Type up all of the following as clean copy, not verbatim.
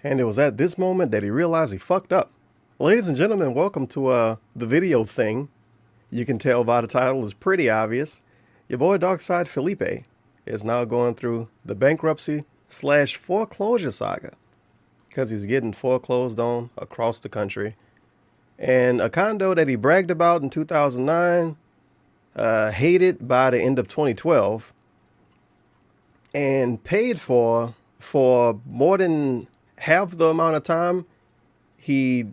And it was at this moment that he realized he fucked up. Ladies and gentlemen, welcome to the video thing. You can tell by the title, it's pretty obvious. Your boy Darkside Felipe is now going through the bankruptcy / foreclosure saga because he's getting foreclosed on across the country. And a condo that he bragged about in 2009, hated by the end of 2012, and paid for more than half the amount of time he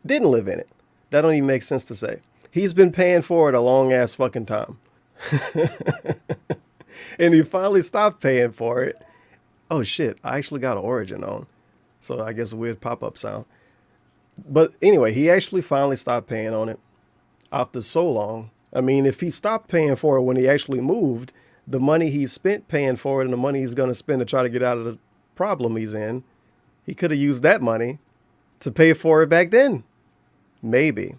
didn't live in it. That don't even make sense to say. He's been paying for it a long ass fucking time. And he finally stopped paying for it. Oh shit, I actually got an Origin on. So I guess a weird pop-up sound. But anyway, he actually finally stopped paying on it after so long. I mean, if he stopped paying for it when he actually moved, the money he spent paying for it and the money he's going to spend to try to get out of the problem he's in, he could have used that money to pay for it back then. Maybe.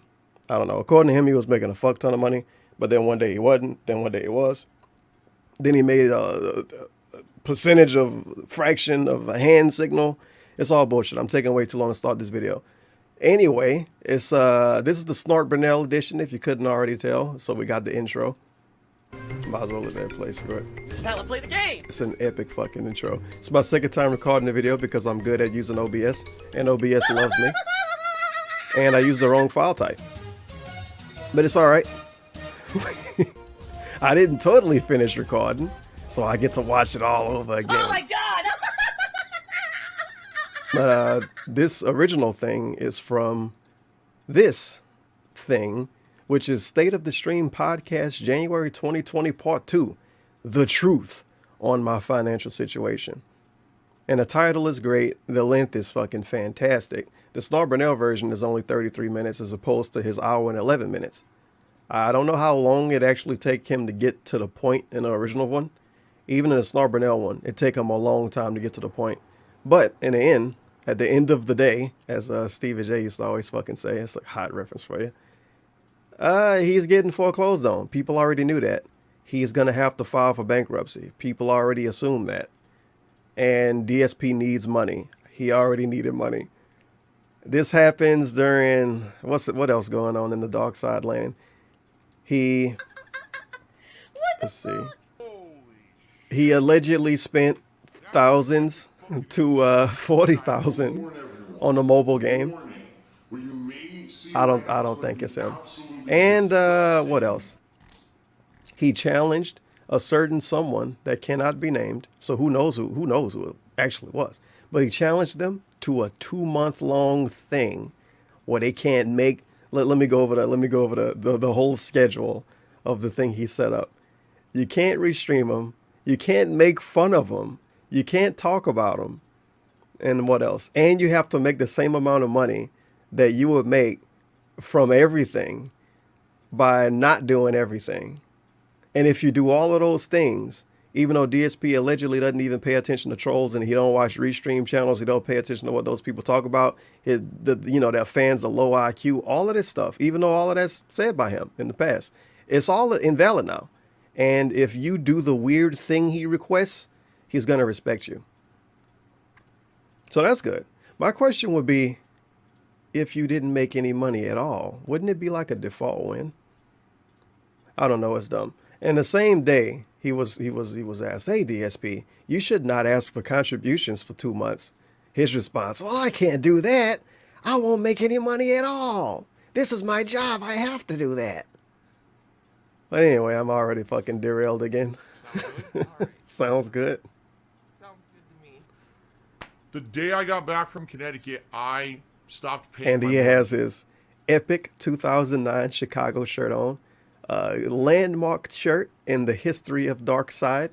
I don't know. According to him, he was making a fuck ton of money, but then one day he wasn't. Then one day he was. Then he made a percentage of fraction of a hand signal. It's all bullshit. I'm taking way too long to start this video. Anyway, it's this is the Snark Brunel edition, if you couldn't already tell. So we got the intro. Might as well let that play. Screw it. This is how I play the game. It's an epic fucking intro. It's my second time recording the video because I'm good at using OBS, and OBS loves me. And I used the wrong file type. But it's all right. I didn't totally finish recording, so I get to watch it all over again. Oh my god! But this original thing is from this thing, which is State of the Stream Podcast, January 2020, Part 2, The Truth on My Financial Situation. And the title is great. The length is fucking fantastic. The Snark Brunel version is only 33 minutes as opposed to his hour and 11 minutes. I don't know how long it actually take him to get to the point in the original one. Even in the Snark Brunel one, it take him a long time to get to the point. But in the end, at the end of the day, as Stevie J used to always fucking say, it's a hot reference for you. He's getting foreclosed on. People already knew that. He's going to have to file for bankruptcy. People already assumed that. And DSP needs money. He already needed money. This happens during, what else going on in the dark side land? Let's see. He allegedly spent thousands to 40,000 on a mobile game. I don't think it's him. And what else? He challenged a certain someone that cannot be named. So who knows who it actually was. But he challenged them to a 2-month-long thing where they can't make. Let me go over that. Let me go over the whole schedule of the thing he set up. You can't restream them. You can't make fun of them. You can't talk about them. And what else? And you have to make the same amount of money that you would make from everything by not doing everything. And if you do all of those things, even though DSP allegedly doesn't even pay attention to trolls and he don't watch restream channels, he don't pay attention to what those people talk about, their fans are low IQ, all of this stuff, even though all of that's said by him in the past, it's all invalid now. And if you do the weird thing he requests, he's going to respect you. So that's good. My question would be, if you didn't make any money at all, wouldn't it be like a default win? I don't know. It's dumb. And the same day he was asked, "Hey DSP, you should not ask for contributions for 2 months." His response, "Well, I can't do that. I won't make any money at all. This is my job. I have to do that." But anyway, I'm already fucking derailed again. Sounds good. Sounds good to me. The day I got back from Connecticut, I stopped paying. And he has his epic 2009 Chicago shirt on. Landmark shirt in the history of Dark Side.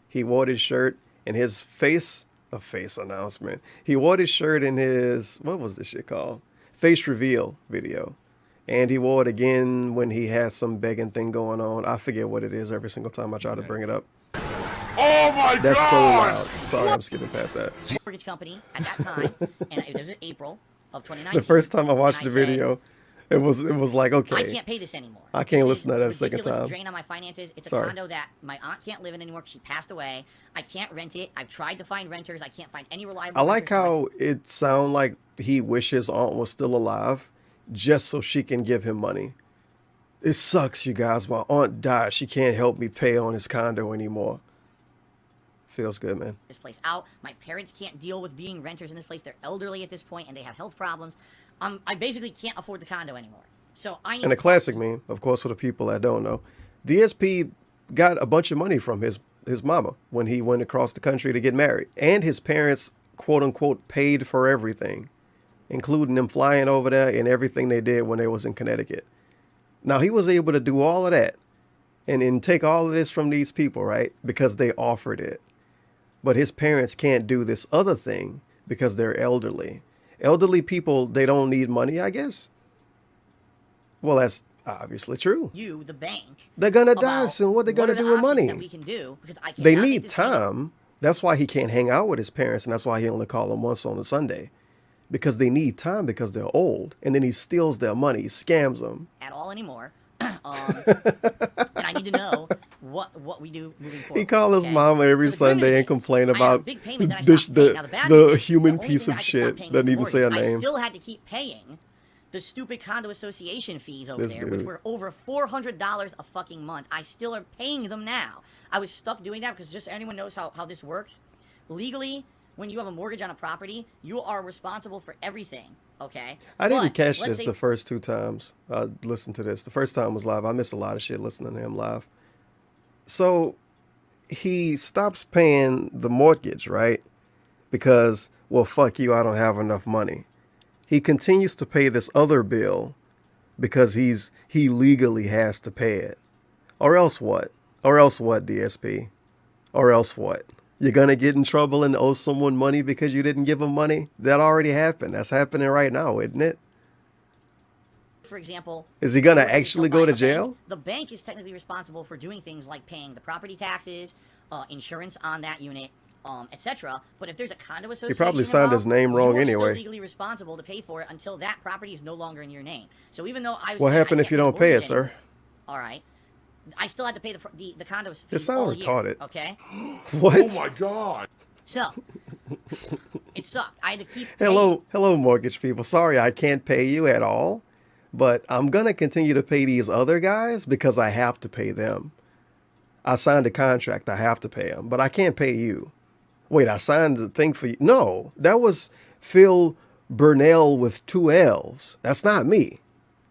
He wore his shirt in his face announcement. He wore his shirt in his, what was this shit called? Face reveal video. And he wore it again when he had some begging thing going on. I forget what it is every single time I try to bring it up. Oh my God! That's so loud. Sorry, I'm skipping past that. Mortgage company at that time, and it was in April of 2019. The first time I watched the video, It was like, okay. I can't pay this anymore. I can't This listen to that is a second ridiculous time. drain on my finances. It's a Sorry. condo that my aunt can't live in anymore because she passed away. I can't rent it. I've tried to find renters. I can't find any reliable I like renters to how it sound like he wishes his aunt was still alive just so she can give him money. It sucks, you guys. My aunt died. She can't help me pay on his condo anymore. Feels good, man. this place out. My parents can't deal with being renters in this place. They're elderly at this point and they have health problems. I basically can't afford the condo anymore. So I need And a to classic meme, of course, for the people that don't know. DSP got a bunch of money from his mama when he went across the country to get married. And his parents, quote unquote, paid for everything, including them flying over there and everything they did when they was in Connecticut. Now, he was able to do all of that and take all of this from these people, right? Because they offered it. But his parents can't do this other thing because they're elderly. Elderly people, they don't need money, I guess. Well, that's obviously true. you, the bank. They're going to die about soon. What they going are to the do with options money? that we can do because I They cannot make need this payment. time. That's why he can't hang out with his parents, and that's why he only call them once on a Sunday. Because they need time because they're old. And then he steals their money, scams them. At all anymore. And I need to know what we do moving forward. He call his okay? mama every So the good Sunday news and is, complain I have a about big payment that I this, stopped paying. Now, the bad the news is, human the only piece thing of that I could stop shit. paying was Doesn't the even say a mortgage. name. I still had to keep paying the stupid condo association fees over This there, which dude. were over $400 a fucking month. I still are paying them now. I was stuck doing that because just so anyone knows how this works. Legally, when you have a mortgage on a property, you are responsible for everything. Okay. I didn't But catch let's this say- the first two times I listened to this. The first time was live. I missed a lot of shit listening to him live. So he stops paying the mortgage, right? Because, well, fuck you, I don't have enough money. He continues to pay this other bill because he legally has to pay it. Or else what? Or else what, DSP? Or else what? You're going to get in trouble and owe someone money because you didn't give them money? That already happened. That's happening right now, isn't it? For example, Is he gonna mortgage is actually held go by to the jail? bank. The bank is technically responsible for doing things like paying the property taxes, insurance on that unit, etc. But if there's a condo association, probably signed his involved, name wrong you're anyway. Still legally responsible to pay for it until that property is no longer in your name. So even though I was What saying I happened if can't you the don't pay it, mortgage sir? anymore, all right, I still had to pay the condo fees It sounds all year. retarded. Okay, What? Oh my God. so it sucked. I had to keep. Hello, mortgage people. Sorry, I can't pay you at all, but I'm gonna continue to pay these other guys because I have to pay them. I signed a contract. I have to pay them, but I can't pay you. Wait, I signed the thing for you. No, that was Phil Burnell with 2 L's. That's not me.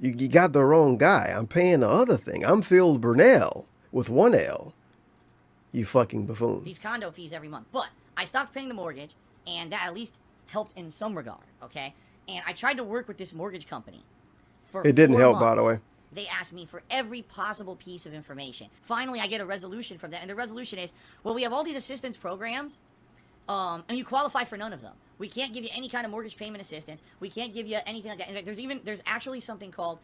You got the wrong guy. I'm paying the other thing. I'm Phil Burnell with 1 L. You fucking buffoon. These condo fees every month. But I stopped paying the mortgage, and that at least helped in some regard, okay? And I tried to work with this mortgage company. For It didn't 4 help, by the months. way. They asked me for every possible piece of information. Finally, I get a resolution from that, and the resolution is, well, we have all these assistance programs, and you qualify for none of them. We can't give you any kind of mortgage payment assistance. We can't give you anything like that. In fact, there's actually something called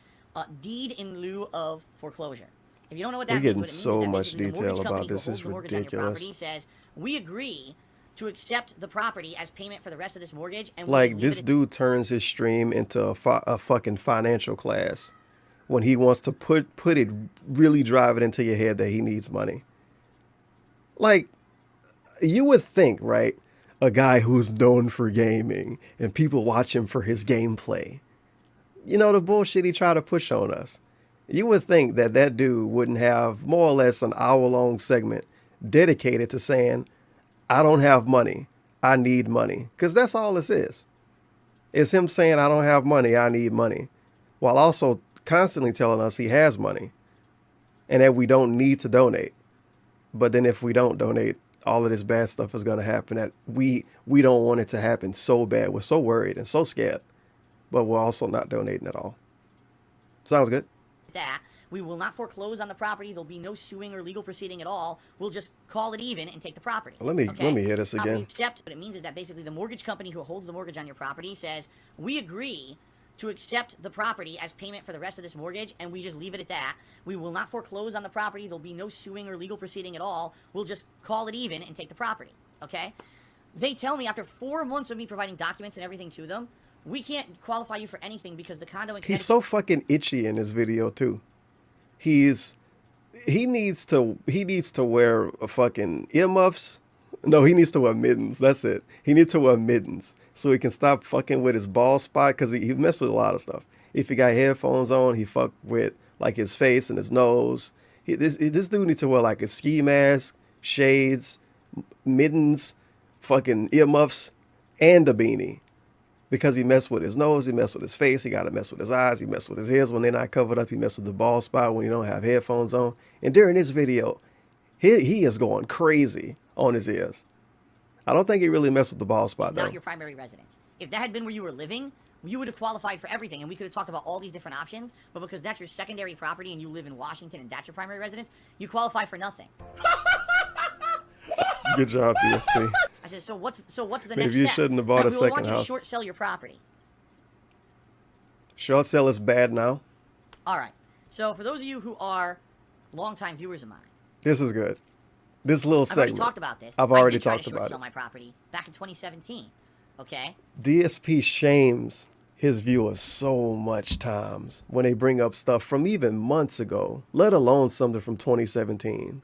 deed in lieu of foreclosure. If you don't know what that We're means, getting what it means so is that much basically the detail mortgage about company who this. holds It's the mortgage on your ridiculous. property says, we agree to accept the property as payment for the rest of this mortgage. And Like, leave this it at- dude turns his stream into a fucking financial class when he wants to put it, really drive it into your head that he needs money. Like, you would think, right? A guy who's known for gaming and people watch him for his gameplay. You know, the bullshit he tried to push on us. You would think that that dude wouldn't have more or less an hour-long segment dedicated to saying, I don't have money. I need money. Because that's all this is. It's him saying, I don't have money. I need money. While also constantly telling us he has money and that we don't need to donate. But then if we don't donate, all of this bad stuff is going to happen that we don't want it to happen so bad. We're so worried and so scared, but we're also not donating at all. Sounds good. that. We will not foreclose on the property. There'll be no suing or legal proceeding at all. We'll just call it even and take the property. Let me hear this again. Except what it means is that basically the mortgage company who holds the mortgage on your property says, we agree to accept the property as payment for the rest of this mortgage, and we just leave it at that. We will not foreclose on the property. There'll be no suing or legal proceeding at all. We'll just call it even and take the property, okay? They tell me after 4 months of me providing documents and everything to them, we can't qualify you for anything because the condo in He's Connecticut. so fucking itchy in this video too. He needs to wear a fucking earmuffs. No, he needs to wear mittens. That's it. He needs to wear mittens so he can stop fucking with his bald spot because he messed with a lot of stuff. If he got headphones on, he fucked with like his face and his nose. This dude needs to wear like a ski mask, shades, mittens, fucking earmuffs, and a beanie. Because he messed with his nose, he messed with his face, he got to mess with his eyes, he messed with his ears when they're not covered up, he messed with the bald spot when you don't have headphones on. And during this video, he is going crazy on his ears. I don't think he really messed with the bald spot, It's though. not your primary residence. If that had been where you were living, you would have qualified for everything, and we could have talked about all these different options. But because that's your secondary property and you live in Washington and that's your primary residence, you qualify for nothing. Good job, DSP. I said, so what's the next step? Maybe you shouldn't have bought a We second want you to house. short sell your property. Short sale is bad now. All right. So for those of you who are longtime viewers of mine, This is good. This little I've already segment. talked about this. I've already I did try talked to about short sell it. my property back in 2017. Okay. DSP shames his viewers so much times when they bring up stuff from even months ago, let alone something from 2017.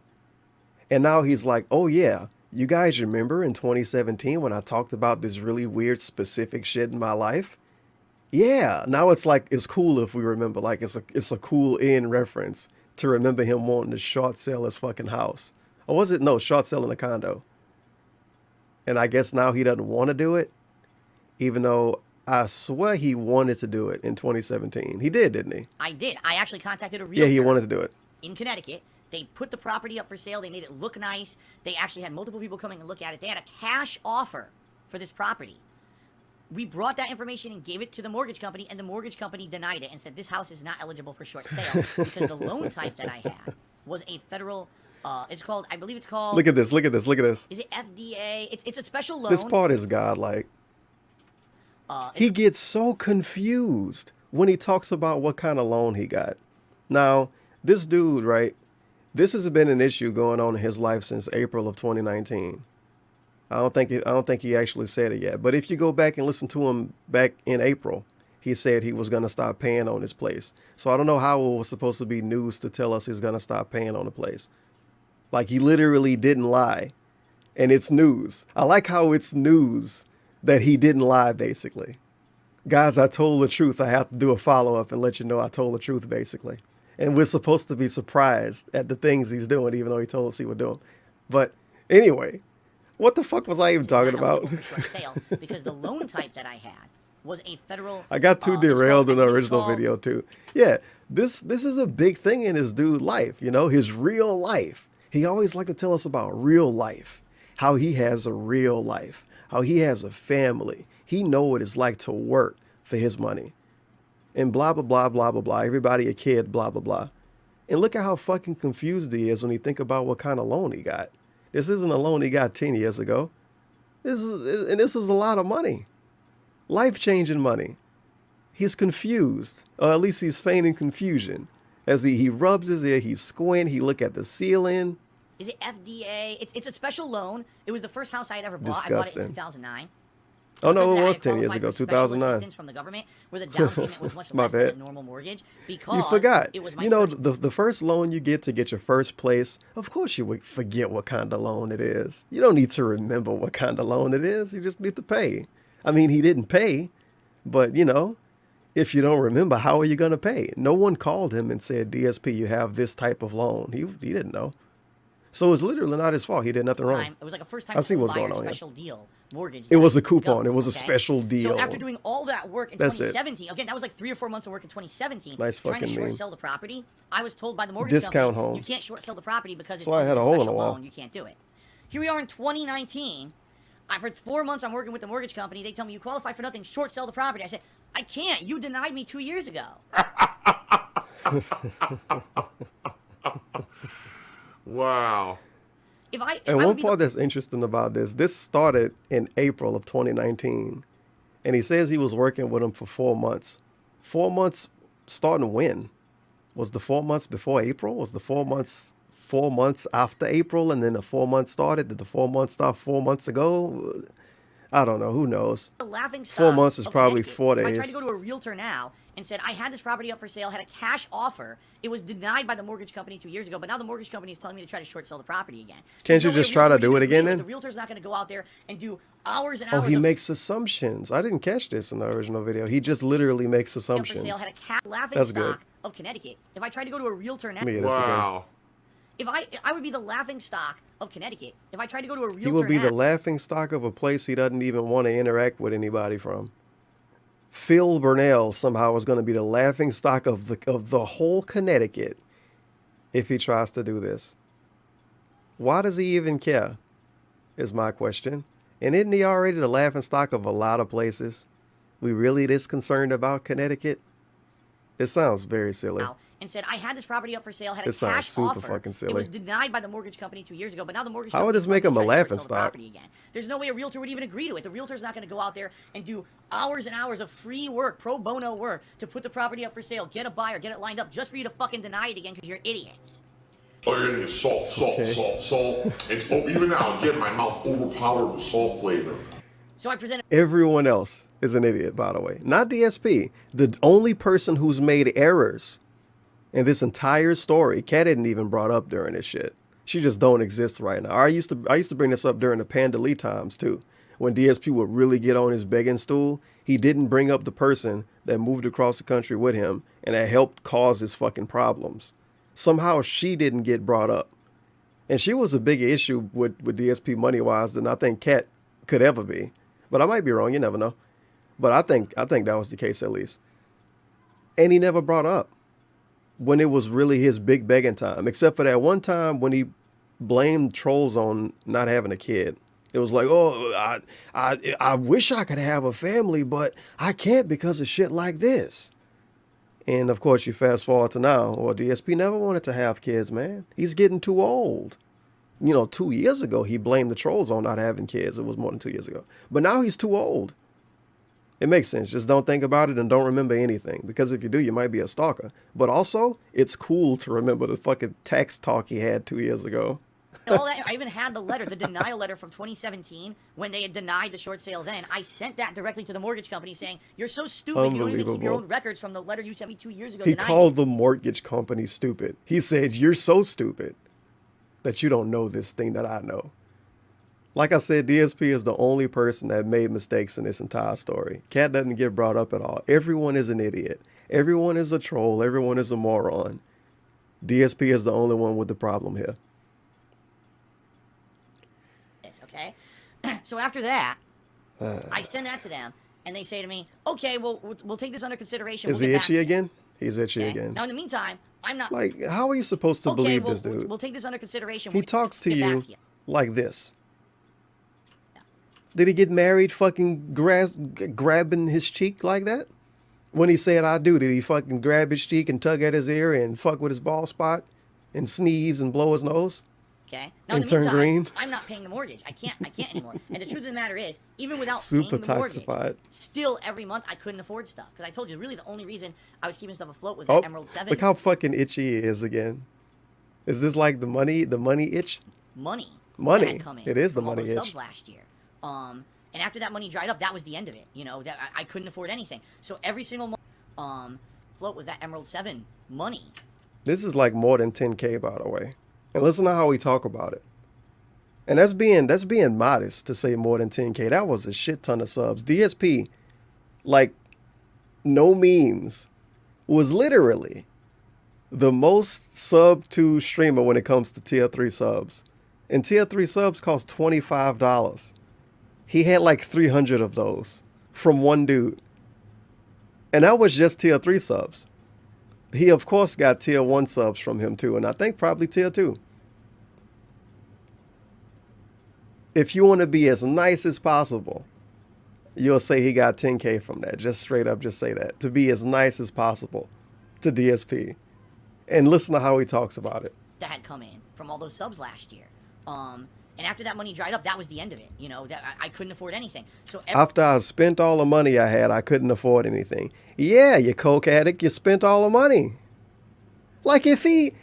And now he's like, oh yeah, you guys remember in 2017 when I talked about this really weird specific shit in my life? Yeah, now it's like, it's cool if we remember, like it's a cool in reference to remember him wanting to short sell his fucking house. Or was it? No, short selling a condo. And I guess now he doesn't want to do it, even though I swear he wanted to do it in 2017. He did, didn't he? I did. I actually contacted a realtor. Yeah, he wanted to do it. In Connecticut. They put the property up for sale. They made it look nice. They actually had multiple people coming and look at it. They had a cash offer for this property. We brought that information and gave it to the mortgage company, and the mortgage company denied it and said this house is not eligible for short sale because the loan type that I had was a federal. It's called. I believe it's called. Look at this. Look at this. Look at this. Is it FDA? It's a special loan. This part is godlike. He gets so confused when he talks about what kind of loan he got. Now, this dude, right? This has been an issue going on in his life since April of 2019. I don't think he actually said it yet. But if you go back and listen to him back in April, he said he was going to stop paying on his place. So I don't know how it was supposed to be news to tell us he's going to stop paying on the place. Like, he literally didn't lie. And it's news. I like how it's news that he didn't lie, basically. Guys, I told the truth. I have to do a follow-up and let you know I told the truth, basically. And we're supposed to be surprised at the things he's doing, even though he told us he would do them. But anyway, what the fuck was I even talking about? For short sale because the loan type that I had was a federal. I got too it's derailed called- in the I think it's original called- video too. Yeah, this is a big thing in his dude life, you know, his real life. He always like to tell us about real life, how he has a real life, how he has a family. He know what it's like to work for his money. And blah, blah, blah, blah, blah, blah. Everybody a kid, blah, blah, blah. And look at how fucking confused he is when he think about what kind of loan he got. This isn't a loan he got 10 years ago. This is a lot of money. Life-changing money. He's confused, or at least he's feigning confusion. As he rubs his ear, he squint, he look at the ceiling. Is it FDA? It's a special loan. It was the first house I had ever bought. I bought it Disgusting. in 2009. Oh, no, Because it of that, was I 10 years qualified ago, for special 2009. assistance from the government, where the down payment was much My less than a bad. normal mortgage because You forgot. it was my You know, first. the first loan you get to get your first place, of course you would forget what kind of loan it is. You don't need to remember what kind of loan it is. You just need to pay. I mean, he didn't pay, but, you know, if you don't remember, how are you going to pay? No one called him and said, DSP, you have this type of loan. He didn't know. So it's literally not his fault. He did nothing wrong. It was like a first time I see what's buyer going on here. special deal mortgage. It that was I a coupon. got, It was a okay? special deal. So after doing all that work in That's it. 2017, again, that was like 3 or 4 months of work in 2017. Nice trying to fucking short name. sell the property, I was told by the mortgage Discount company, home. you can't short sell the property because it's So I had only a hole in special the wall. loan. You can't do it. Here we are in 2019. For 4 months, I'm working with the mortgage company. They tell me you qualify for nothing. Short sell the property. I said, I can't. You denied me 2 years ago. Wow. And one part that's interesting about this started in April of 2019. And he says he was working with him for 4 months. 4 months starting when? Was the 4 months before April? Was the 4 months after April and then the 4 months started? Did the 4 months start 4 months ago? I don't know. Who knows? The laughing 4 stock months is of probably Connecticut. 4 If I tried days. to go to a realtor now and said I had this property up for sale, had a cash offer, it was denied by the mortgage company 2 years ago, but now the mortgage company is telling me to try to short sell the property again. Can't you There's no way just a try to realtor do would it even again agree to then? The realtor's not going to go out there and do hours and Oh, hours he of makes assumptions. I didn't catch this in the original video. He just literally makes up for sale, assumptions. had a laughing That's stock good. of Connecticut. If I tried to go to a realtor now, Let me hear this again. Wow. if I would be the laughing stock of Connecticut. If I tried to go to a realtor He will be now, the laughing stock of a place he doesn't even want to interact with anybody from. Phil Burnell somehow is going to be the laughing stock of the whole Connecticut if he tries to do this. Why does he even care? Is my question. And isn't he already the laughing stock of a lot of places? We really this concerned about Connecticut? It sounds very silly. and said I had this property up for sale, had a It sounds cash super offer. fucking silly. It was denied by the mortgage company 2 years ago, but now the mortgage How would company this make him a trying to short laughing sell the stock? property again. There's no way a realtor would even agree to it. The realtor's not going to go out there and do hours and hours of free work, pro bono work, to put the property up for sale, get a buyer, get it lined up, just for you to fucking deny it again because you're idiots. Oh, you're gonna get salt. Okay. It's, even now, again, my mouth overpowered with salt flavor. So I presented Everyone else is an idiot, by the way. Not DSP. The only person who's made errors in this entire story, Kat didn't even brought up during this shit. She just don't exist right now. I used to bring this up during the Panda Lee times too. When DSP would really get on his begging stool, he didn't bring up the person that moved across the country with him and that helped cause his fucking problems. Somehow she didn't get brought up. And she was a bigger issue with DSP money-wise than I think Kat could ever be. But I might be wrong. You never know. But I think that was the case at least. And he never brought up when it was really his big begging time, except for that one time when he blamed trolls on not having a kid. It was like, oh, I wish I could have a family, but I can't because of shit like this. And of course, you fast forward to now. Well, DSP never wanted to have kids, man. He's getting too old. 2 years ago, he blamed the trolls on not having kids. It was more than 2 years ago. But now he's too old. It makes sense. Just don't think about it and don't remember anything. Because if you do, you might be a stalker. But also, it's cool to remember the fucking tax talk he had 2 years ago. all that. I even had the letter, the denial letter from 2017, when they had denied the short sale then. I sent that directly to the mortgage company saying, you're so stupid, you don't even keep your own records from the letter you sent me 2 years ago. He denying called it." the mortgage company stupid. He said, you're so stupid that you don't know this thing that I know. Like I said, DSP is the only person that made mistakes in this entire story. Cat doesn't get brought up at all. Everyone is an idiot. Everyone is a troll. Everyone is a moron. DSP is the only one with the problem here. Yes, okay? So after that, I send that to them, and they say to me, okay, well, we'll take this under consideration. Is We'll he get back itchy to you." again? He's itchy Okay? again. Now, in the meantime, I'm not... Like, how are you supposed to okay, believe well, this dude? We'll take this under consideration. He We'll talks to get back you like this. Did he get married fucking grabbing his cheek like that? When he said I do, did he fucking grab his cheek and tug at his ear and fuck with his bald spot and sneeze and blow his nose? Okay. Now, And in the turn meantime, green? I'm not paying the mortgage. I can't anymore. And the truth of the matter is, even without Super paying the mortgage, toxified. still every month I couldn't afford stuff. Because I told you, really the only reason I was keeping stuff afloat was Oh, that Emerald 7 look how fucking itchy he is again. Is this like the money itch? money. Money. that had come in It is the from all money those itch. subs last year. And after that money dried up, that was the end of it. That I couldn't afford anything. So every single month, float was that Emerald 7 money. This is like more than 10K, by the way. And listen to how we talk about it. And that's being modest to say more than 10K. That was a shit ton of subs. DSP, like, no memes, was literally the most sub to streamer when it comes to tier 3 subs. And tier 3 subs cost $25. He had like 300 of those from one dude. And that was just tier 3 subs. He, of course, got tier 1 subs from him, too. And I think probably tier 2. If you want to be as nice as possible, you'll say he got 10K from that. Just straight up, just say that. To be as nice as possible to DSP. And listen to how he talks about it. That had come in from all those subs last year. And after that money dried up, that was the end of it. That I couldn't afford anything. So After I spent all the money I had, I couldn't afford anything. Yeah, you coke addict, you spent all the money. Like if he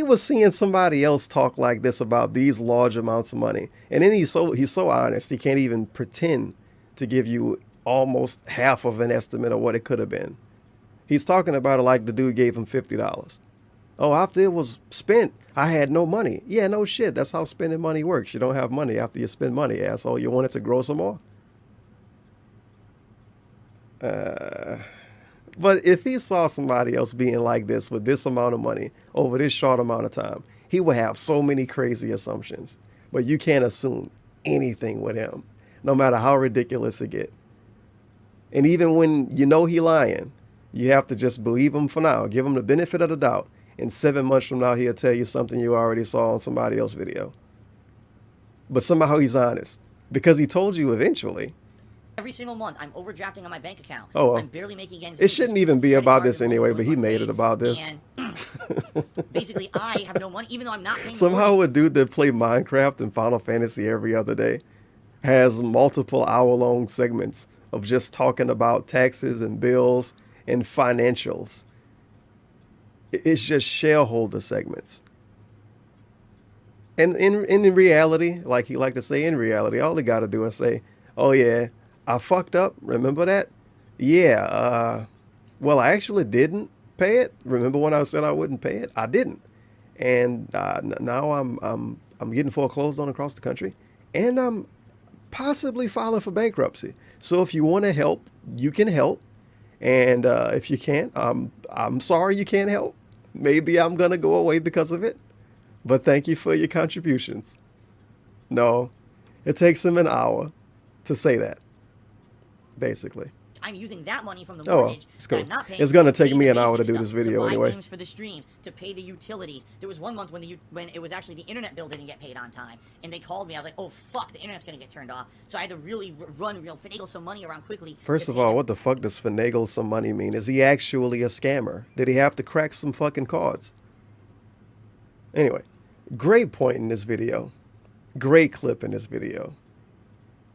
was seeing somebody else talk like this about these large amounts of money, and then he's so honest, he can't even pretend to give you almost half of an estimate of what it could have been. He's talking about it like the dude gave him $50. Oh, after it was spent, I had no money. Yeah, no shit. That's how spending money works. You don't have money after you spend money, asshole. You want it to grow some more? But if he saw somebody else being like this with this amount of money over this short amount of time, he would have so many crazy assumptions. But you can't assume anything with him, no matter how ridiculous it get. And even when you know he lying, you have to just believe him for now. Give him the benefit of the doubt. And 7 months from now, he'll tell you something you already saw on somebody else's video. But somehow he's honest because he told you eventually. Every single month, I'm overdrafting on my bank account. Oh, well. I'm barely making ends It meet. shouldn't even be about this anyway, but he made it about this. And basically, I have no money, even though I'm not paying. Somehow a dude that played Minecraft and Final Fantasy every other day has multiple hour-long segments of just talking about taxes and bills and financials. It's just shareholder segments. And in reality, like he liked to say, in reality, all he got to do is say, oh yeah, I fucked up. Remember that? Yeah. Well, I actually didn't pay it. Remember when I said I wouldn't pay it? I didn't. And now I'm getting foreclosed on across the country, and I'm possibly filing for bankruptcy. So if you want to help, you can help. And if you can't, I'm sorry you can't help. Maybe I'm gonna go away because of it. But thank you for your contributions. No, it takes him an hour to say that, basically. I'm using that money from the Oh, mortgage. it's cool. That I'm not paying It's gonna to pay take me the an hour to basic do this stuff, video to buy anyway. games for the streams, to pay the utilities. There was one month when when it was actually the internet bill didn't get paid on time, and they called me. I was like, oh fuck, the internet's gonna get turned off. So I had to really finagle some money around quickly. First of all, what the fuck does finagle some money mean? Is he actually a scammer? Did he have to crack some fucking cards? Anyway, great point in this video. Great clip in this video.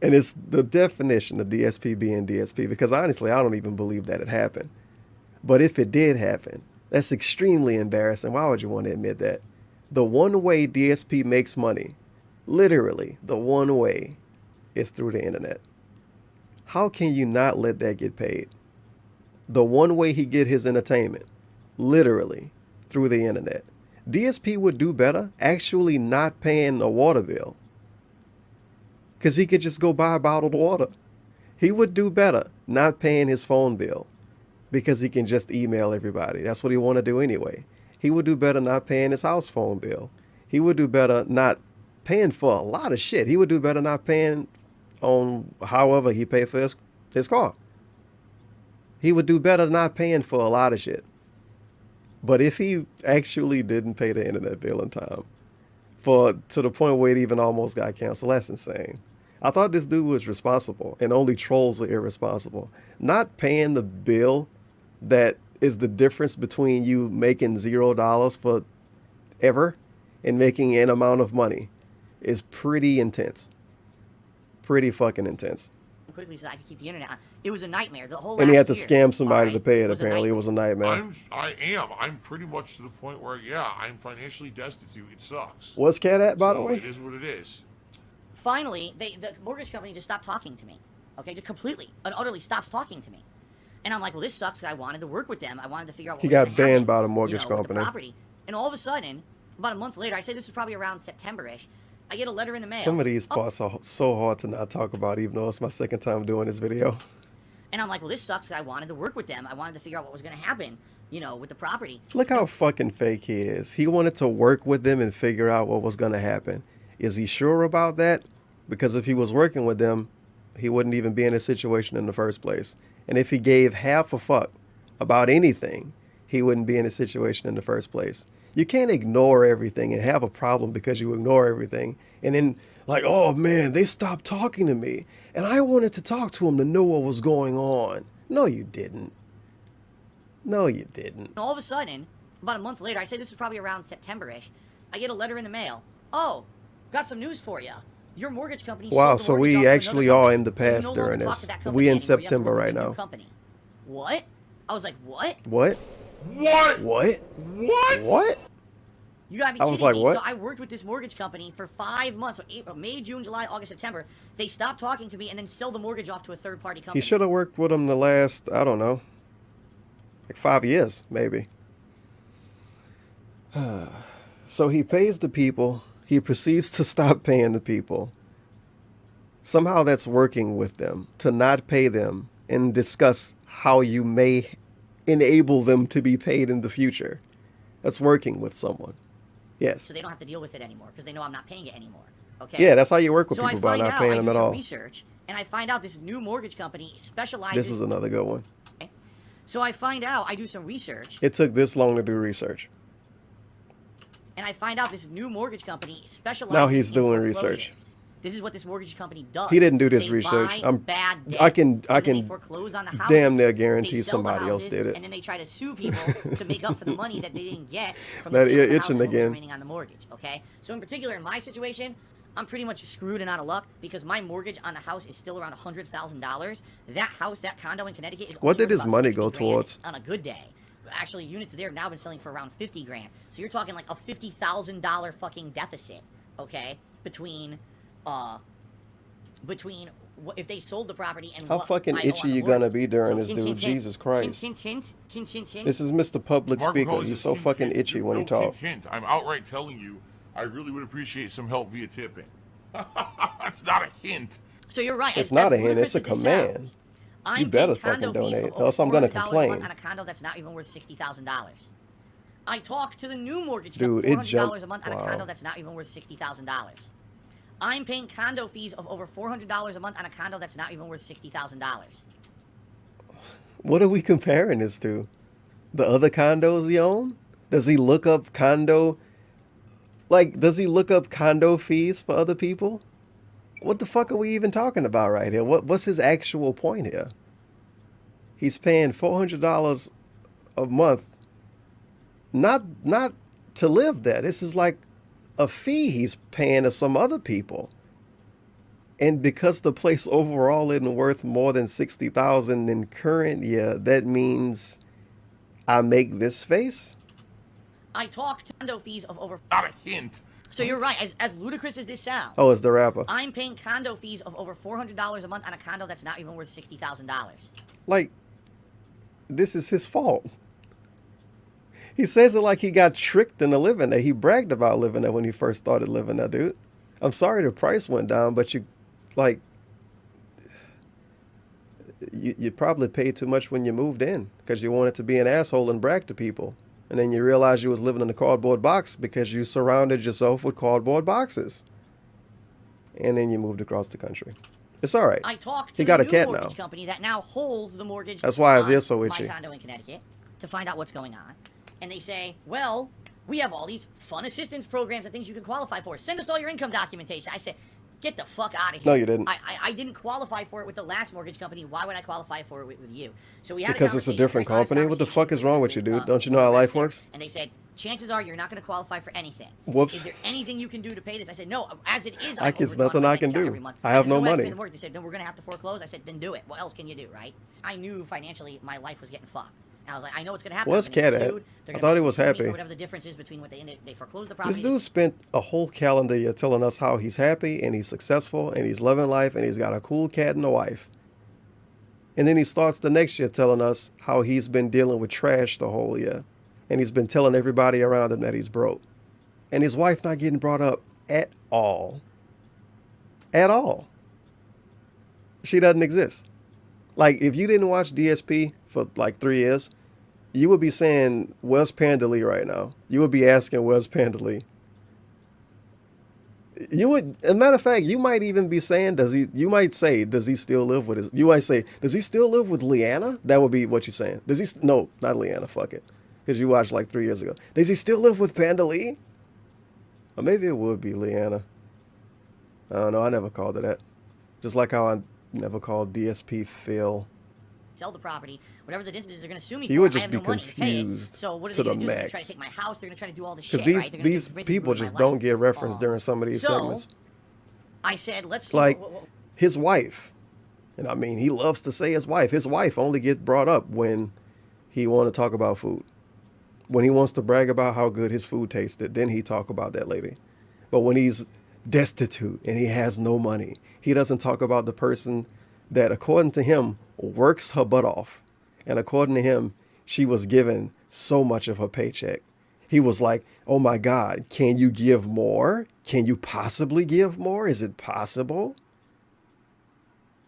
And it's the definition of DSP being DSP, because honestly, I don't even believe that it happened. But if it did happen, that's extremely embarrassing. Why would you want to admit that? The one way DSP makes money, literally the one way, is through the internet. How can you not let that get paid? The one way he get his entertainment, literally through the internet. DSP would do better actually not paying a water bill, because he could just go buy bottled water. He would do better not paying his phone bill, because he can just email everybody. That's what he want to do anyway. He would do better not paying his house phone bill. He would do better not paying for a lot of shit. He would do better not paying on however he paid for his car. He would do better not paying for a lot of shit. But if he actually didn't pay the internet bill in time, to the point where it even almost got canceled, that's insane. I thought this dude was responsible, and only trolls were irresponsible. Not paying the bill that is the difference between you making $0 for ever and making an amount of money is pretty intense. Pretty fucking intense. Quickly so that I could keep the internet on. It was a nightmare. The whole And he last had to year, scam somebody alright, to pay it. was a Apparently, it nightmare. was a nightmare. I'm pretty much to the point where, yeah, I'm financially destitute. It sucks. What's Cat at, by the So way? it is what it is. Finally, the mortgage company just stopped talking to me. Okay, just completely and utterly stops talking to me. And I'm like, well, this sucks. 'Cause I wanted to work with them. I wanted to figure out what He was got gonna banned happen, by the mortgage with the company. property. And all of a sudden, about a month later, I say this is probably around September-ish, I get a letter in the mail. Some of these parts are so hard to not talk about, even though it's my second time doing this video. And I'm like, well, this sucks. 'Cause I wanted to work with them. I wanted to figure out what was going to happen, with the property. Look how fucking fake he is. He wanted to work with them and figure out what was going to happen. Is he sure about that? Because if he was working with them, he wouldn't even be in a situation in the first place. And if he gave half a fuck about anything, he wouldn't be in a situation in the first place. You can't ignore everything and have a problem because you ignore everything. And then, like, oh man, they stopped talking to me. And I wanted to talk to them to know what was going on. No, you didn't. No, you didn't. And all of a sudden, about a month later, I say this is probably around September-ish, I get a letter in the mail. Oh, got some news for you. Your mortgage company. Wow, sold the so mortgage we off to actually another are company, in the so you past no longer during talk this. to that company We in anymore. You have to September work with right a new now. company. What? I was like, what? What? What? What? What? What? You gotta be I kidding was like, me. what? So I worked with this mortgage company for 5 months. So April, May, June, July, August, September. They stopped talking to me and then sell the mortgage off to a third-party company. He should have worked with him the last, I don't know, like 5 years, maybe. So he pays the people. He proceeds to stop paying the people. Somehow that's working with them to not pay them and discuss how you may enable them to be paid in the future. That's working with someone. Yes. So they don't have to deal with it anymore because they know I'm not paying it anymore. Okay. Yeah, that's how you work with So people I by find not out, paying I them do at some all. research, and I find out this new mortgage company specializes. This is another good one. Okay. So I find out, I do some research, It took this long to do research. and I find out this new mortgage company specializes. Now he's in doing foreclosures. research. This is what this mortgage company does. He didn't do this They research. buy bad debt, I can and then they can foreclose on the houses, damn near they guarantee sell the somebody else houses, did it. and then they try to sue people to make up for the money that they didn't get from That the sale ear of the house itching and what was again. remaining on the mortgage. Okay, so in particular, in my situation, I'm pretty much screwed and out of luck because my mortgage on the house is still around $100,000. That house, that condo in Connecticut, is What only did worth his about money 60 go grand towards? on a good day. Actually, units there have now been selling for around 50 grand. So you're talking like a $50,000 fucking deficit. Okay, between if they sold the property and How what fucking I owe on itchy the you gonna mortgage. be during So this, dude? Jesus Christ. Hint. This is Mr. Public Mark Speaker. McCauley He's says, so hint, fucking hint. itchy when he No, talks. hint. I'm outright telling you, I really would appreciate some help via tipping. That's not a hint. So you're right. It's as not a ludicrous hint, it's a as this command. sounds, You I'm better paying condo fucking fees of donate, over else I'm gonna $400 a month complain. on a condo that's not even worth $60,000. I talked to the new mortgage Dude, company it $400 jumped. a month on a Wow. condo that's not even worth $60,000. I'm paying condo fees of over $400 a month on a condo that's not even worth $60,000. What are we comparing this to? The other condos he own? Does he look up condo? Like, does he look up condo fees for other people? What the fuck are we even talking about right here? What's his actual point here? He's paying $400 a month, not to live there. This is like a fee he's paying to some other people. And because the place overall isn't worth more than $60,000 in current year, that means I make this face? I talked to condo fees of over. Not a hint. So you're right. As ludicrous as this sounds, Oh, it's the rapper. I'm paying condo fees of over $400 a month on a condo that's not even worth $60,000. Like, this is his fault. He says it like he got tricked into living there. He bragged about living there when he first started living there, dude. I'm sorry the price went down, but you probably paid too much when you moved in because you wanted to be an asshole and brag to people. And then you realized you was living in a cardboard box because you surrounded yourself with cardboard boxes. And then you moved across the country. It's all right. I talked He to got the a new cat mortgage now. company that now holds the mortgage. That's why his on ear's so itchy. My condo in Connecticut to find out what's going on, and they say, "Well, we have all these fun assistance programs and things you can qualify for. Send us all your income documentation." I said, "Get the fuck out of here." No, you didn't. I didn't qualify for it with the last mortgage company. Why would I qualify for it with you? So we had Because it's a conversation, different very honest company? What the conversation fuck is wrong with you, dude? with, Don't you know how one of the life reps there, works? And they said, chances are you're not going to qualify for anything. Whoops. Is there anything you can do to pay this? I said, no, as it is, There's overdrawn nothing my I bank can account do. every month. I have And no there's way money. it didn't work. They said, then we're going to have to foreclose. I said, then do it. What else can you do, right? I knew financially my life was getting fucked. And I was like, I know what's going to happen. Where's I'm gonna get Cat at? sued. They're I gonna thought he basically was sue me happy. for whatever the difference is between what they foreclosed the property. This dude spent a whole calendar year telling us how he's happy and he's successful and he's loving life and he's got a cool cat and a wife. And then he starts the next year telling us how he's been dealing with trash the whole year. And he's been telling everybody around him that he's broke. And his wife not getting brought up at all. At all. She doesn't exist. Like, if you didn't watch DSP for like 3 years, you would be saying, where's Pandalea right now? You would be asking, where's Pandalea? You would, as a matter of fact, you might even be saying, does he still live with his, you might say, does he still live with Leanna? That would be what you're saying. No, not Leanna, fuck it. Because you watched like 3 years ago. Does he still live with Pandalea? Or maybe it would be Leanna. I don't know, I never called her that. Just like how I never called DSP Phil. Sell the property, whatever the distance is, they're going to sue me. You for would it. I just have be no money to pay it. confused So what are to they the going to do? They're going to try max. to take my house. They're going to try to do all this shit. Because Right? They're gonna these basically people ruin my just life. don't get referenced during some of these So, segments. I said, let's see. Like his wife, and I mean, he loves to say his wife. His wife only gets brought up when he want to talk about food. when he wants to brag about how good his food tasted, then he talk about that lady. But when he's destitute and he has no money, he doesn't talk about the person that, according to him, works her butt off. And according to him, she was given so much of her paycheck. He was like, oh my God, can you give more? Can you possibly give more? Is it possible?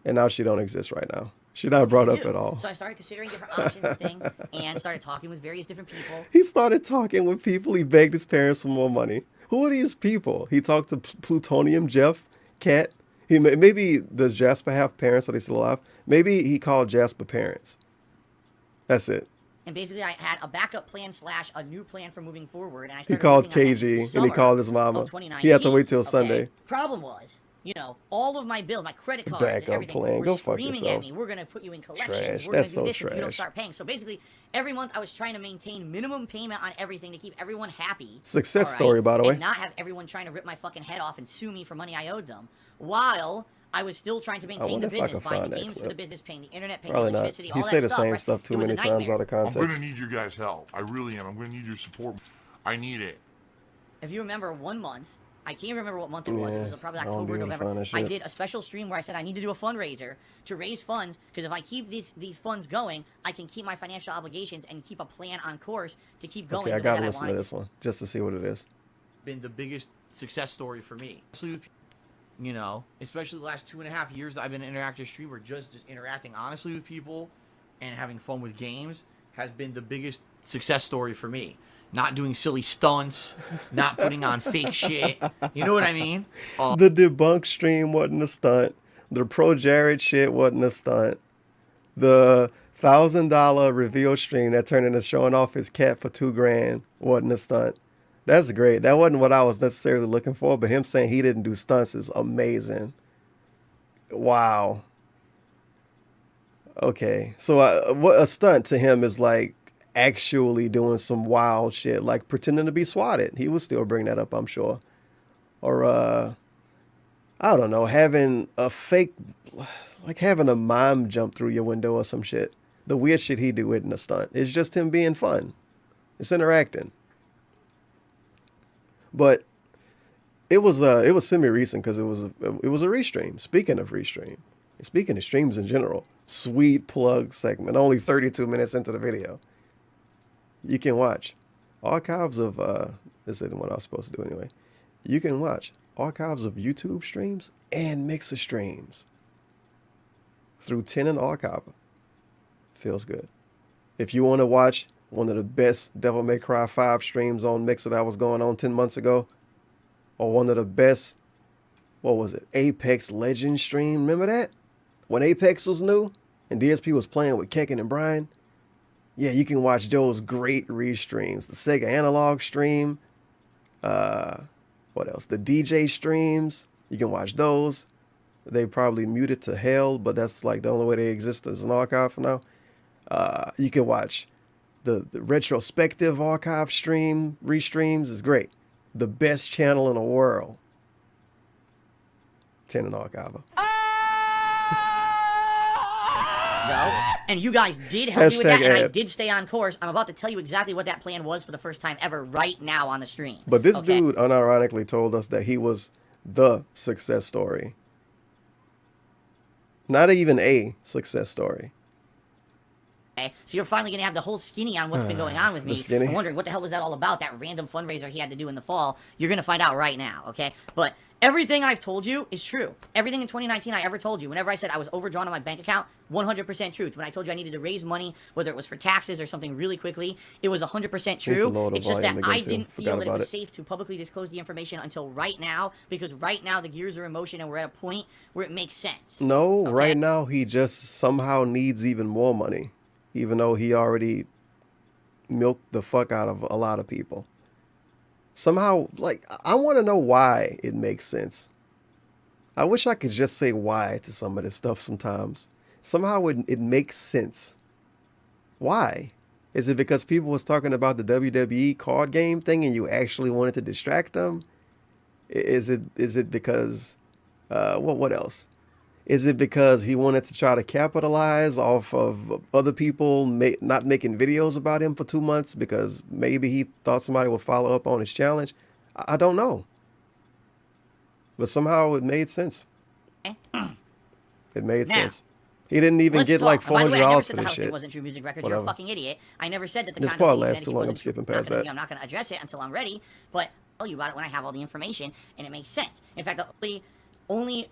And now she don't exist right now. She not brought up at all. So I started considering different options and things, and started talking with various different people. He started talking with people. He begged his parents for more money. Who are these people? He talked to Plutonium Jeff, Cat. Maybe does Jasper have parents? Are they still alive? Maybe he called Jasper parents. That's it. And basically, I had a backup plan / a new plan for moving forward. And I He started called working on that KG since and he summer called his mama. of 2019, He had to wait till okay? Sunday. Problem was, you know, all of my bills, my credit cards, Backup and everything plan. were Go fuck screaming yourself. at me. We're gonna put you in collections. Trash. We're That's gonna do so this if you don't trash. start paying. So basically, every month I was trying to maintain minimum payment on everything to keep everyone happy. Success all right? story, by the way. And not have everyone trying to rip my fucking head off and sue me for money I owed them, while I was still trying to maintain wonder the if I business, can buying find the that games for clip. the business, paying the internet, paying Probably not. electricity, He all say that the stuff. same right? stuff too It was a many times nightmare. out of I'm context. gonna need your guys' help. I really am. I'm gonna need your support. I need it. If you remember 1 month, I can't remember what month it was. It Yeah, was probably I won't October, be able to November. find that I shit. did a special stream where I said I need to do a fundraiser to raise funds, because if I keep these funds going, I can keep my financial obligations and keep a plan on course to keep going. Okay, I the way gotta that listen to wanted this one just to see what it is. Been the biggest success story for me. You know, especially the last 2.5 years that I've been an interactive streamer, just interacting honestly with people and having fun with games has been the biggest success story for me. Not doing silly stunts, not putting on fake shit. You know what I mean? The debunk stream wasn't a stunt. The Pro Jared shit wasn't a stunt. The $1,000 reveal stream that turned into showing off his cat for $2,000 wasn't a stunt. That's great. That wasn't what I was necessarily looking for, but him saying he didn't do stunts is amazing. Wow. Okay, so what a stunt to him is like actually doing some wild shit, like pretending to be swatted. He would still bring that up, I'm sure. Or I don't know, having a fake, like having a mime jump through your window or some shit. The weird shit he do isn't a stunt. It's just him being fun. It's interacting. But it was semi-recent because it was a restream. Speaking of restream, and speaking of streams in general, sweet plug segment. Only 32 minutes into the video, you can watch archives of this isn't what I was supposed to do anyway. You can watch archives of YouTube streams and Mixer streams through Tenon Archiver. Feels good. If you want to watch one of the best Devil May Cry 5 streams on Mixer that was going on 10 months ago, or one of the best, what was it, Apex Legends stream, remember that? When Apex was new and DSP was playing with Kekken and Brian? Yeah, you can watch those great restreams. The Sega Analog stream, what else? The DJ streams, you can watch those. They probably muted to hell, but that's like the only way they exist as an archive for now. You can watch the retrospective archive restreams is great. The best channel in the world. Tenon Archiver. No. And you guys did help me with that, Hashtag and I ad. did stay on course. I'm about to tell you exactly what that plan was for the first time ever right now on the stream. But this Okay? dude unironically told us that he was the success story. Not even a success story. Okay, so you're finally going to have the whole skinny on what's been going on with The me. skinny? I'm wondering what the hell was that all about, that random fundraiser he had to do in the fall. You're going to find out right now, okay? But everything I've told you is true. Everything in 2019 I ever told you. Whenever I said I was overdrawn on my bank account, 100% truth. When I told you I needed to raise money, whether it was for taxes or something really quickly, it was 100% true. lower the It's just that volume I again, too. didn't Forgot feel that it about was it. safe to publicly disclose the information until right now, because right now the gears are in motion and we're at a point where it makes sense. No, Okay? right now he just somehow needs even more money, even though he already milked the fuck out of a lot of people. Somehow, like, I want to know why it makes sense. I wish I could just say why to some of this stuff sometimes. Somehow it makes sense. Why? Is it because people was talking about the WWE card game thing and you actually wanted to distract them? Is it because what else? Is it because he wanted to try to capitalize off of other people not making videos about him for 2 months because maybe he thought somebody would follow up on his challenge? I don't know. But somehow it made sense. It made Now, sense. He didn't even Let's get talk. like And by the way, I never $400 said for the this house thing shit. wasn't true music records. Whatever. You're a fucking idiot. I never said that the This content part of the lasts identity too long. I'm wasn't true. skipping Not past gonna that. be- I'm not going to address it until I'm ready, but I'll tell you about it when I have all the information and it makes sense. In fact, the only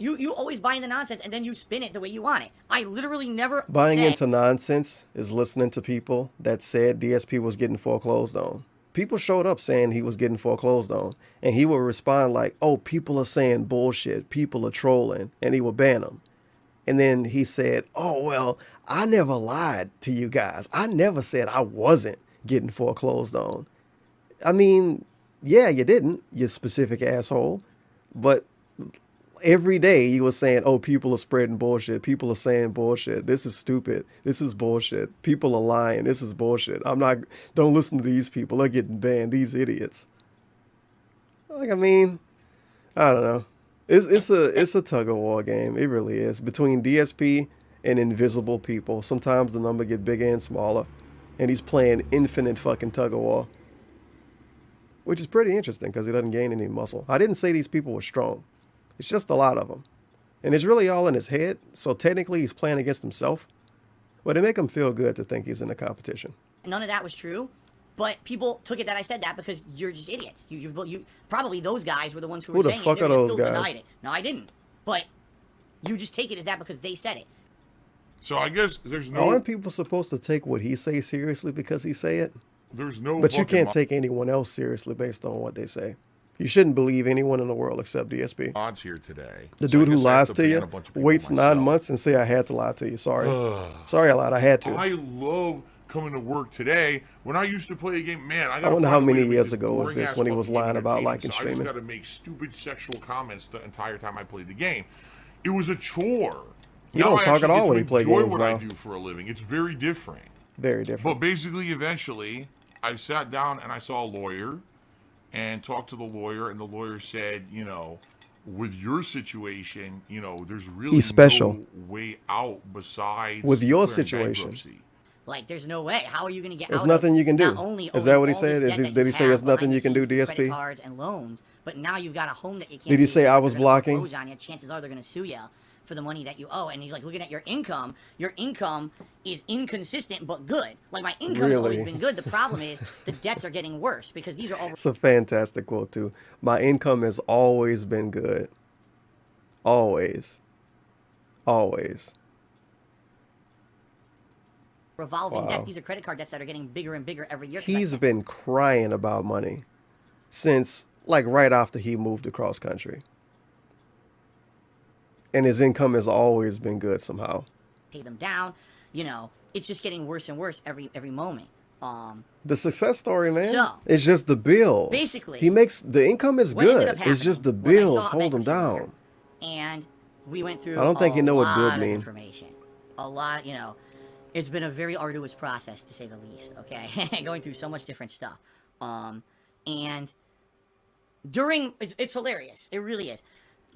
you always buy into nonsense and then you spin it the way you want it. I literally never Buying said, into nonsense is listening to people that said DSP was getting foreclosed on. People showed up saying he was getting foreclosed on, and he would respond like, "Oh, people are saying bullshit. People are trolling," and he would ban them. And then he said, "Oh, well, I never lied to you guys. I never said I wasn't getting foreclosed on." I mean, yeah, you didn't, you specific asshole. But every day he was saying, "Oh, people are spreading bullshit. People are saying bullshit. This is stupid. This is bullshit. People are lying. This is bullshit. Don't listen to these people. They're getting banned. These idiots." Like, I mean, I don't know. It's a tug of war game. It really is. Between DSP and invisible people. Sometimes the number get bigger and smaller. And he's playing infinite fucking tug of war. Which is pretty interesting because he doesn't gain any muscle. I didn't say these people were strong. It's just a lot of them. And it's really all in his head. So technically he's playing against himself. But it make him feel good to think he's in a competition. none of that was true. But people took it that I said that because you're just idiots. You probably those guys were the ones who were Who the saying fuck it. are They those still guys? denied it. No, I didn't. But you just take it as that because they said it. So I guess there's no. Aren't people supposed to take what he say seriously because he say it? There's no. But you fucking can't take anyone else seriously based on what they say. You shouldn't believe anyone in the world except DSP. odds here today. The So I dude who guess I have lies to ban you a bunch of people waits 9 myself. months and say, "I had to lie to you. Sorry. Sorry I lied. I had to." I love coming to work today. When I used to play a game, man, I wonder how many years ago was this when he was lying about liking so streaming. I just got to make stupid sexual comments the entire time I played the game. It was a chore. You Now don't I talk at actually all get when to you play enjoy games what now. I do for a living. It's very different. Very different. But basically, eventually, I sat down and I saw a lawyer and talked to the lawyer, and the lawyer said, you know, with your situation, you know, there's really He's special. no way out besides With your declaring situation. bankruptcy. Like, there's no way. How are you going to get There's out nothing of you can do. not only Is that owning what he all said? this debt that Did he you say have there's nothing behind you can the do, scenes, DSP? credit cards and loans, but now you've got a home that you can't Did he pay say for, I was they're gonna blocking? foreclose on you. Chances are they're going to sue you for the money that you owe. And he's like, looking at your income is inconsistent but good. Like, my income's always Really? been good. The problem is the debts are getting worse because these are all It's a fantastic quote, too. My income has always been good. Always. Always. revolving Wow. debts. These are credit card debts that are getting bigger and bigger every year. 'cause He's that's- been crying about money since, like, right after he moved across country. And his income has always been good somehow. pay them down. You know, it's just getting worse and worse every moment. The success story, man. So, it's just the bills. basically, he makes the income is what ended good. up It's just the happening was I bills saw a hold him bankruptcy lawyer, down. and we went through I don't think a you know what lot good of mean. information. A lot, you know. It's been a very arduous process, to say the least, okay? Going through so much different stuff. And during... It's hilarious. It really is.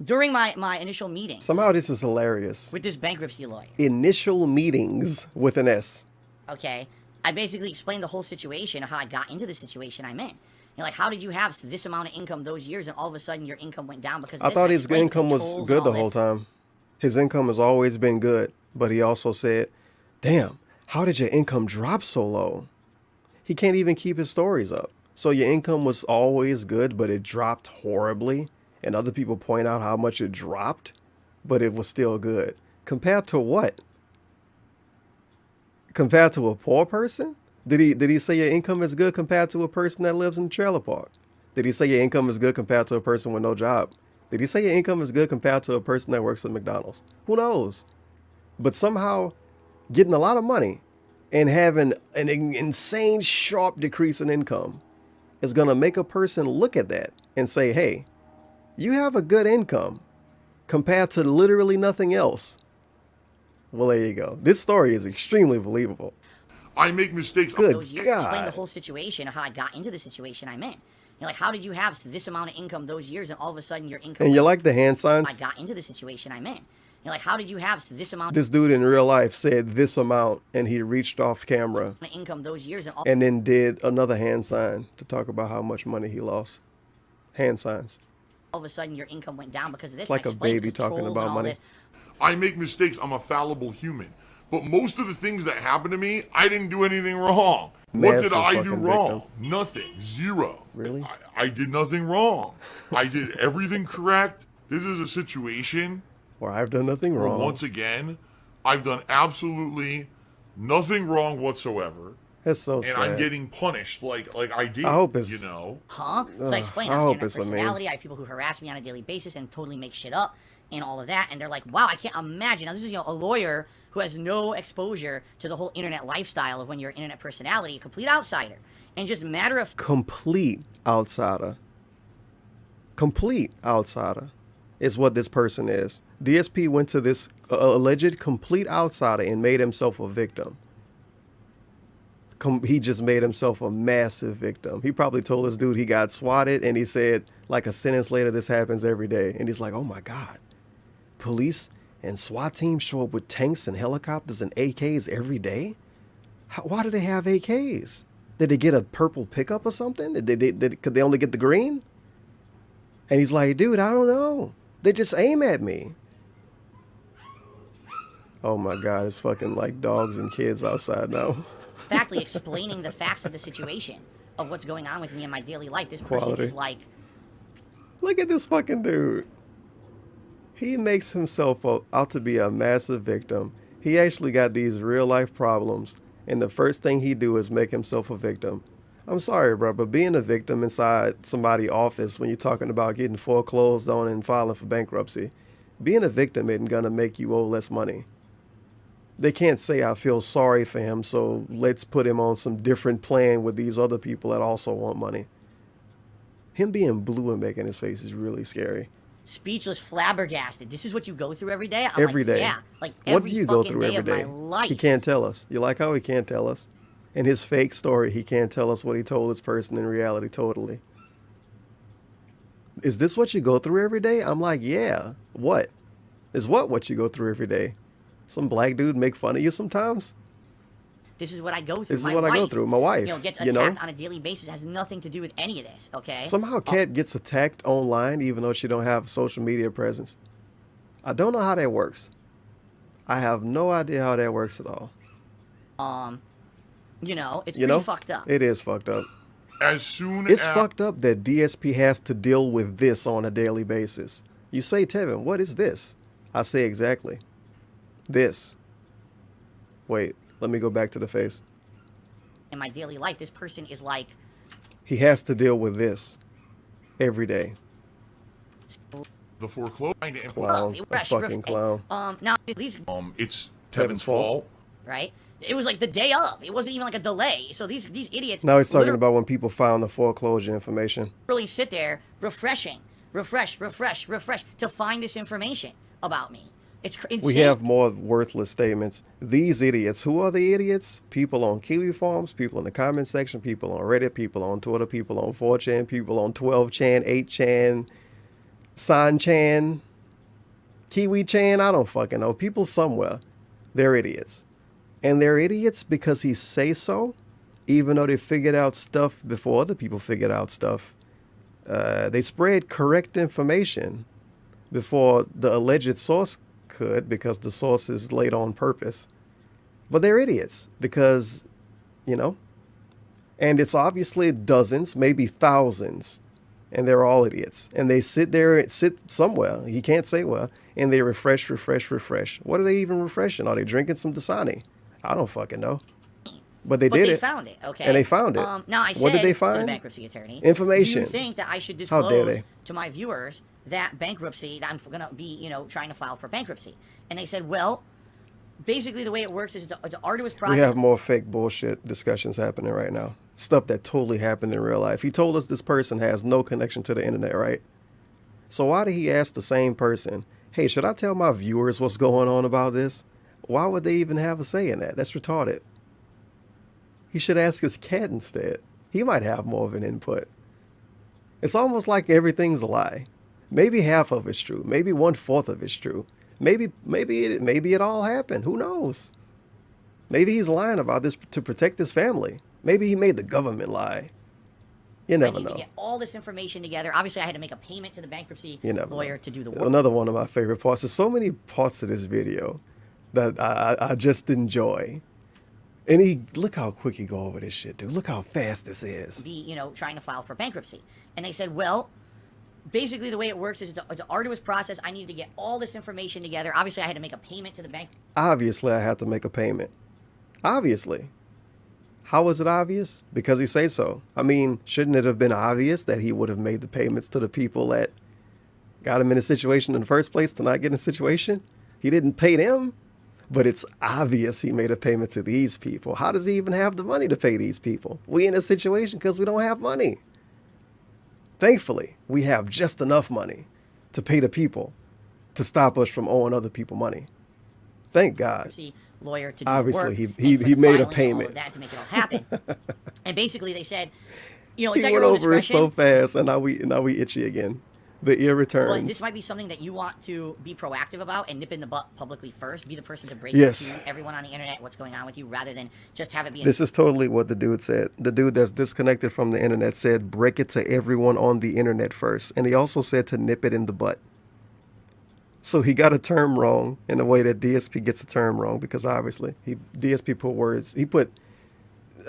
During my initial meetings Somehow this is hilarious. with this bankruptcy lawyer, Initial meetings with an S. okay, I basically explained the whole situation of how I got into the situation I'm in. You know, like, how did you have this amount of income those years and all of a sudden your income went down because of I this? thought And his explained income was controls good and the all whole this. time. His income has always been good, but he also said, "Damn, how did your income drop so low?" He can't even keep his stories up. So your income was always good, but it dropped horribly, and other people point out how much it dropped, but it was still good. Compared to what? Compared to a poor person? Did he say your income is good compared to a person that lives in a trailer park? Did he say your income is good compared to a person with no job? Did he say your income is good compared to a person that works at McDonald's? Who knows? But somehow getting a lot of money and having an insane sharp decrease in income is going to make a person look at that and say, "Hey, you have a good income compared to literally nothing else." Well, there you go. This story is extremely believable. I make mistakes. Good Those years, explain the God. whole situation of how I got into the situation I'm in. You know, like, how did you have this amount of income those years and all of a sudden your income And you went like the hand I signs? got into the situation I'm in. You You're like, how did you have this amount This dude in real life said this amount, and he reached off camera of income those years, and all and then did another hand sign to talk about how much money he lost. Hand signs. of a sudden your income went down because of this? It's like I a explained baby the talking trolls about and all money. this. I make mistakes. I'm a fallible human. But most of the things that happen to me, I didn't do anything wrong. What did Massive I do fucking wrong? victim. Nothing. Zero. Really? I did nothing wrong. I did everything correct. This is a situation Or I've done nothing where, wrong. once again, I've done absolutely nothing wrong whatsoever. That's so And sad. I'm getting punished like I did, I hope it's- you know. Huh? So I explain I I'm hope internet it's a meme. personality. I have people who harass me on a daily basis and totally make shit up and all of that. And they're like, wow, I can't imagine. Now, this is, a lawyer who has no exposure to the whole internet lifestyle of when you're an internet personality, a complete outsider. And just matter of Complete outsider. Complete outsider is what this person is. DSP went to this alleged complete outsider and made himself a victim. He just made himself a massive victim. He probably told this dude he got swatted, and he said, like a sentence later, this happens every day. And he's like, oh my God, police and SWAT teams show up with tanks and helicopters and AKs every day? Why do they have AKs? Did they get a purple pickup or something? Could they only get the green? And he's like, dude, I don't know. They just aim at me. Oh my God, it's fucking like dogs and kids outside now. factly explaining the facts of the situation of what's going on with me in my daily life. This person Quality. is like, Look at this fucking dude. He makes himself out to be a massive victim. He actually got these real life problems, and the first thing he do is make himself a victim. I'm sorry, bro, but being a victim inside somebody's office when you're talking about getting foreclosed on and filing for bankruptcy, being a victim isn't gonna make you owe less money. They can't say I feel sorry for him, so let's put him on some different plan with these other people that also want money. Him being blue and making his face is really scary. speechless, flabbergasted. This is what you go through every day? I'm Every like, day. Yeah, like every What do you go fucking through day every of day? my life. He can't tell us. You like how he can't tell us? In his fake story, he can't tell us what he told this person in reality totally. Is this what you go through every day? I'm like, yeah. What? Is what you go through every day? Some black dude make fun of you sometimes? This is what I go through. This is My what I go wife, through. My wife, gets you attacked know? on a daily basis. Has nothing to do with any of this. Okay. Somehow Kat gets attacked online even though she don't have a social media presence. I don't know how that works. I have no idea how that works at all. It's You pretty know? fucked up. It is fucked up. As soon It's as fucked up that DSP has to deal with this on a daily basis. You say, Tevin, what is this? I say exactly. This. Wait, let me go back to the face. In my daily life, this person is like, He has to deal with this every day. the foreclosure, Clown. A fucking clown. now these it's Tevin's Tevin's fault. right. It was like the day of. It wasn't even like a delay. So these idiots. Now he's talking literally about when people found the foreclosure information. sit there refresh to find this information about me. It's insane. We have more worthless statements. These idiots. Who are the idiots? People on Kiwi Farms, people in the comment section, people on Reddit, people on Twitter, people on 4chan, people on 12chan, 8chan, San-chan, Kiwi-chan, I don't fucking know. People somewhere. They're idiots. And they're idiots because he say so, even though they figured out stuff before other people figured out stuff. They spread correct information before the alleged source could, because the source is laid on purpose. But they're idiots because, and it's obviously dozens, maybe thousands, and they're all idiots. And they sit somewhere, he can't say where, and they refresh. What are they even refreshing? Are they drinking some Dasani? I don't fucking know. But they did they it. found it, okay? And they found it. Now I said What did they to find? the bankruptcy attorney, Information. Do you think that I should How dare disclose they? to my viewers that bankruptcy, that I'm going to be, trying to file for bankruptcy? And they said, well, basically the way it works is it's an arduous process. We have more fake bullshit discussions happening right now. Stuff that totally happened in real life. He told us this person has no connection to the internet, right? So why did he ask the same person, hey, should I tell my viewers what's going on about this? Why would they even have a say in that? That's retarded. He should ask his cat instead. He might have more of an input. It's almost like everything's a lie. Maybe half of it's true. Maybe 1/4 of it's true. Maybe it all happened. Who knows? Maybe he's lying about this to protect his family. Maybe he made the government lie. You I never need to know. get all this information together. Obviously, I had to make a payment to the bankruptcy You never lawyer know. to do the work. Another one of my favorite parts. There's so many parts of this video that I just enjoy. And look how quick he go over this shit, dude. Look how fast this is. Be, trying to file for bankruptcy. And they said, well, basically the way it works is it's an arduous process. I needed to get all this information together. Obviously, I had to make a payment to the bank. Obviously, I have to make a payment. Obviously. How was it obvious? Because he say so. I mean, shouldn't it have been obvious that he would have made the payments to the people that got him in a situation in the first place to not get in a situation? He didn't pay them, but it's obvious he made a payment to these people. How does he even have the money to pay these people? We in a situation because we don't have money. Thankfully, we have just enough money to pay the people to stop us from owing other people money. Thank God. Lawyer to do Obviously, the work, he made a filing and all payment. of that to make it all happen. And basically, they said, it's He at went your own over it so discretion. fast, and now we itchy again. The ear returns. But this might be something that you want to be proactive about and nip in the butt publicly first. Be the person to break Yes. it to everyone on the internet what's going on with you, rather than just have it be. This is totally what the dude said. The dude that's disconnected from the internet said, break it to everyone on the internet first. And he also said to nip it in the butt. So he got a term wrong in the way that DSP gets a term wrong, because obviously DSP put words.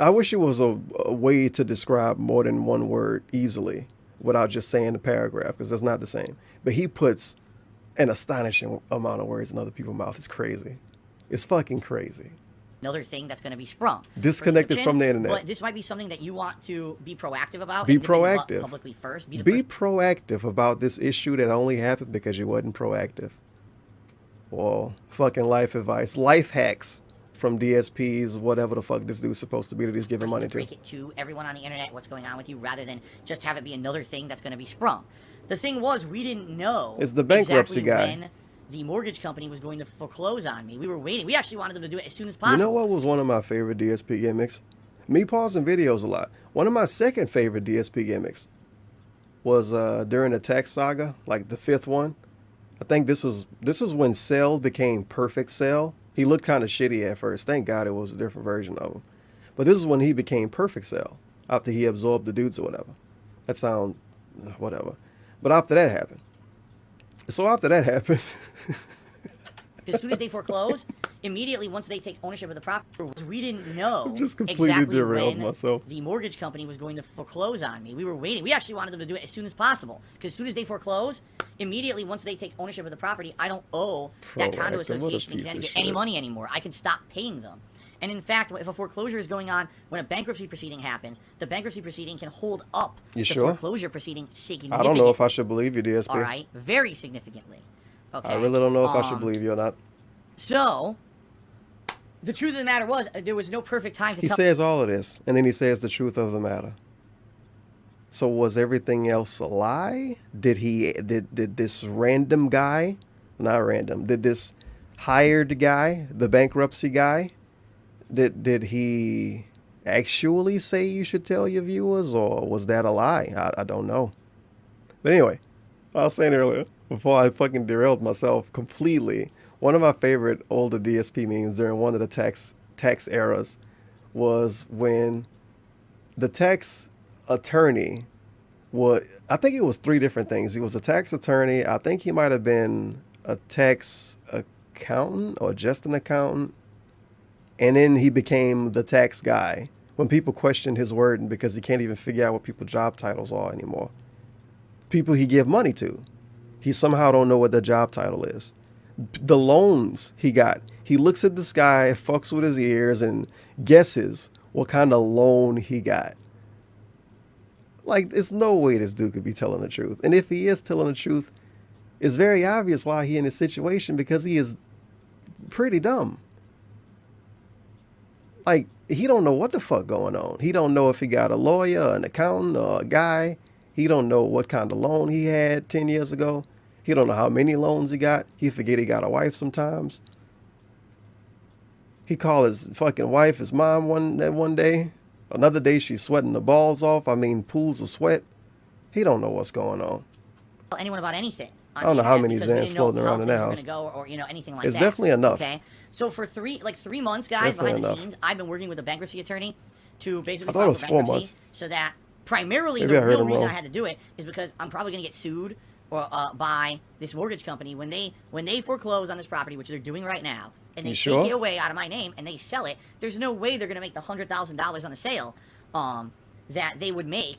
I wish it was a way to describe more than one word easily without just saying the paragraph, because that's not the same. But he puts an astonishing amount of words in other people's mouth. It's crazy. It's fucking crazy. Another thing that's going to be sprung. Disconnected from the internet. But this might be something that you want to be proactive about. Be and nip in the butt proactive. publicly first. Be the Be person. proactive about this issue that only happened because you wasn't proactive. Well, fucking life advice. Life hacks from DSPs, whatever the fuck this dude's supposed to be that he's giving money to. Break it to everyone on the internet what's going on with you, rather than just have it be another thing that's going to be sprung. The thing was, we didn't know. It's the bankruptcy exactly guy. When the mortgage company was going to foreclose on me. We were waiting. We actually wanted them to do it as soon as You possible. know what was one of my favorite DSP gimmicks? Me pausing videos a lot. One of my second favorite DSP gimmicks was during the tax saga, like the fifth one. I think this is when Cell became Perfect Cell. He looked kind of shitty at first. Thank God it was a different version of him. But this is when he became Perfect Cell, after he absorbed the dudes or whatever. That sound whatever. But after that happened. As soon as they foreclose, immediately once they take ownership of the property, we didn't know Just completely exactly derailed when myself. the mortgage company was going to foreclose on me. We were waiting. We actually wanted them to do it as soon as possible, because as soon as they foreclose, immediately once they take ownership of the property, I don't owe that condo Proactive. What a association in piece of Connecticut shit. any money anymore. I can stop paying them. And in fact, if a foreclosure is going on when a bankruptcy proceeding happens, the bankruptcy proceeding can hold up You the sure? foreclosure proceeding significantly. I don't know if I should believe you, DSP. All right, very significantly. Okay. I really don't know if I should believe you or not. So, the truth of the matter was, there was no perfect time to He tell. says all of this, and then he says the truth of the matter. So was everything else a lie? Did this random guy, not random, did this hired guy, the bankruptcy guy, did he actually say you should tell your viewers, or was that a lie? I don't know. But anyway, I was saying earlier, before I fucking derailed myself completely, one of my favorite older DSP memes during one of the tax eras was when the tax attorney I think it was three different things. He was a tax attorney. I think he might have been a tax accountant or just an accountant. And then he became the tax guy when people questioned his wording because he can't even figure out what people's job titles are anymore. People he give money to, he somehow don't know what their job title is. The loans he got, he looks at the sky, fucks with his ears, and guesses what kind of loan he got. Like, there's no way this dude could be telling the truth. And if he is telling the truth, it's very obvious why he in this situation, because he is pretty dumb. Like, he don't know what the fuck going on. He don't know if he got a lawyer, an accountant, or a guy. He don't know what kind of loan he had 10 years ago. He don't know how many loans he got. He forget he got a wife sometimes. He call his fucking wife his mom one day. Another day she's sweating the balls off. I mean, pools of sweat. He don't know what's going on. Tell anyone about anything. on I don't the know how internet many because we didn't Zans know floating how around in things that were house. gonna go or anything like It's that. definitely enough. Okay, so for 3 months, guys, Definitely behind the enough. scenes, I've been working with a bankruptcy attorney to basically I thought it file was for 4 bankruptcy, months. so that primarily Maybe I the heard real him reason wrong. I had to do it is because I'm probably gonna get sued or by this mortgage company when they foreclose on this property, which they're doing right now, and they You take sure? it away out of my name and they sell it. There's no way they're gonna make the $100,000 on the sale that they would make.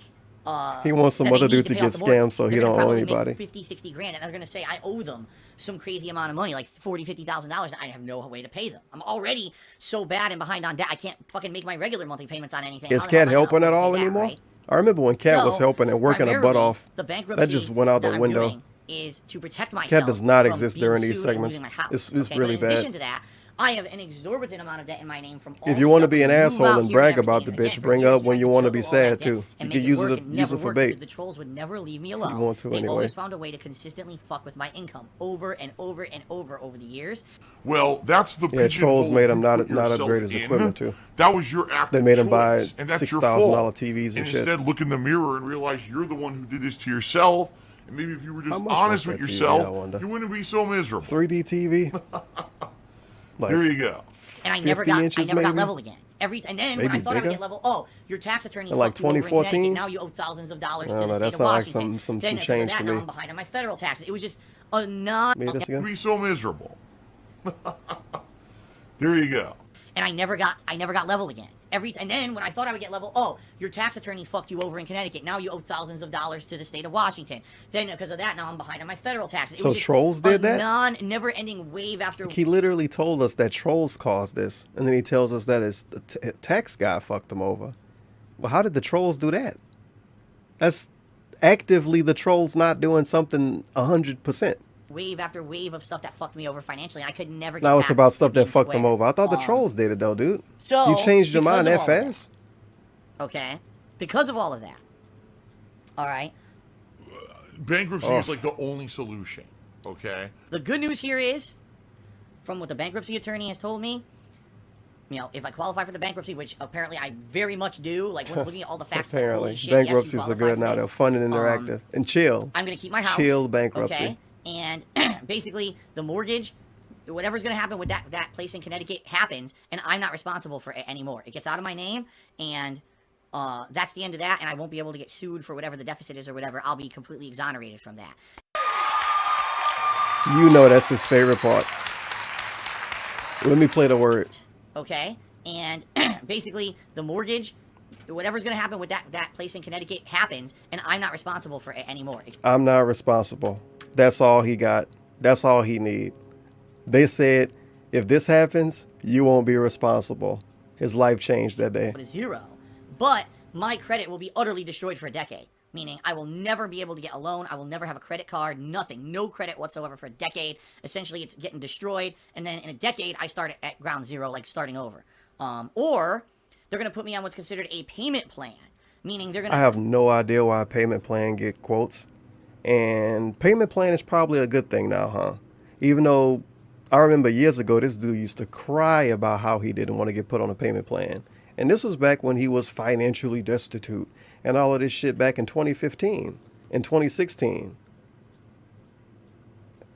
He wants some that they other need dude to pay get off the mortgage. scammed so he They're gonna don't owe probably anybody. Make 50, 60 grand, and they're gonna say I owe them some crazy amount of money, like $40,000, $50,000. I have no way to pay them. I'm already so bad and behind on debt. I can't fucking make my regular monthly payments on anything. Is How the hell Cat am I gonna helping at afford to all pay that, anymore? right? I remember when Cat was So, helping and working her butt primarily, off. The bankruptcy That just went out the that I'm window. doing is to protect myself. Cat does not from exist being during these sued and segments. losing my house, It's okay? really But in addition bad. to that, I have an exorbitant amount of debt in my name from all If the you want to stuff be an we move asshole out and here brag about the everything. And bitch, again, bring for years up when trying you to want to be juggle all that sad debt too. and You make can it use work, it and use never it for work bait. because the trolls would never leave me alone. want to they anyway. always found a way to consistently fuck with my income over and over and over the years. Well, that's the Yeah, trolls pigeonhole made him you not put upgrade yourself his in. equipment too. That was your act They of made him buy choice, and that's your $6,000 fault. TVs and shit. Instead, look in the mirror and realize you're the one who did this to yourself. And maybe if you were just How much honest was with that TV, yourself, I wonder? you wouldn't be so miserable. 3D TV. Like There you go. And I 50 never got inches got maybe? level again. And then when Maybe I thought I would bigger? get level, oh, your tax attorney In, like, fucked you over in 2014? Connecticut. Now you owe thousands of dollars I to don't the know, state that of sound like Washington. some Then because change of that, to now me. I'm behind on my federal taxes. It was just a non. Me this You'd again? be so miserable. There you go. And I never got level again. And then when I thought I would get level, oh, your tax attorney fucked you over in Connecticut. Now you owe thousands of dollars to the state of Washington. Then because of that, now I'm behind on my federal taxes. It So was just trolls did that? never-ending wave after. He literally told us that trolls caused this, and then he tells us that his tax guy fucked him over. Well, how did the trolls do that? That's actively the trolls not doing something 100%. Wave after wave of stuff that fucked me over financially. I could never get Now it's back about to stuff that being fucked them square. over. I thought the trolls did it though, dude. So You changed your because mind of that all of fast? Okay, because of all of that. All right. Bankruptcy Oh. is like the only solution. Okay. The good news here is, from what the bankruptcy attorney has told me, you know, if I qualify for the bankruptcy, which apparently I very much do, like when looking at all the facts, it's like, Apparently, holy shit, yes, you bankruptcies are qualify good for now. this. They're fun and interactive and chill. I'm gonna keep my house. Chill bankruptcy. Okay, and basically the mortgage, whatever's gonna happen with that place in Connecticut happens, and I'm not responsible for it anymore. It gets out of my name, and that's the end of that, and I won't be able to get sued for whatever the deficit is or whatever. I'll be completely exonerated from that. You know that's his favorite part. Let me play the words. Okay, and basically the mortgage, whatever's gonna happen with that place in Connecticut happens, and I'm not responsible for it anymore. I'm not responsible. That's all he got. That's all he need. They said, if this happens, you won't be responsible. His life changed that day. Is zero, but my credit will be utterly destroyed for a decade. Meaning I will never be able to get a loan. I will never have a credit card. Nothing. No credit whatsoever for a decade. Essentially, it's getting destroyed. And then in a decade, I start at ground zero, like starting over. Or they're going to put me on what's considered a payment plan. Meaning they're going to... I have no idea why a payment plan get quotes. And payment plan is probably a good thing now, huh? Even though I remember years ago, this dude used to cry about how he didn't want to get put on a payment plan. And this was back when he was financially destitute and all of this shit back in 2015 and 2016.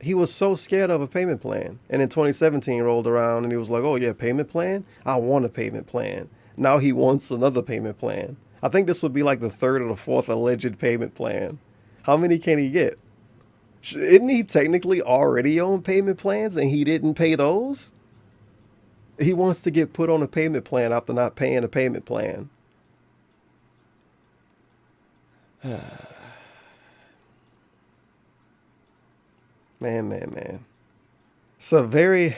He was so scared of a payment plan. And in 2017 rolled around and he was like, oh yeah, payment plan? I want a payment plan. Now he wants another payment plan. I think this would be like the third or the fourth alleged payment plan. How many can he get? Isn't he technically already on payment plans and he didn't pay those? He wants to get put on a payment plan after not paying a payment plan. Man. It's a very,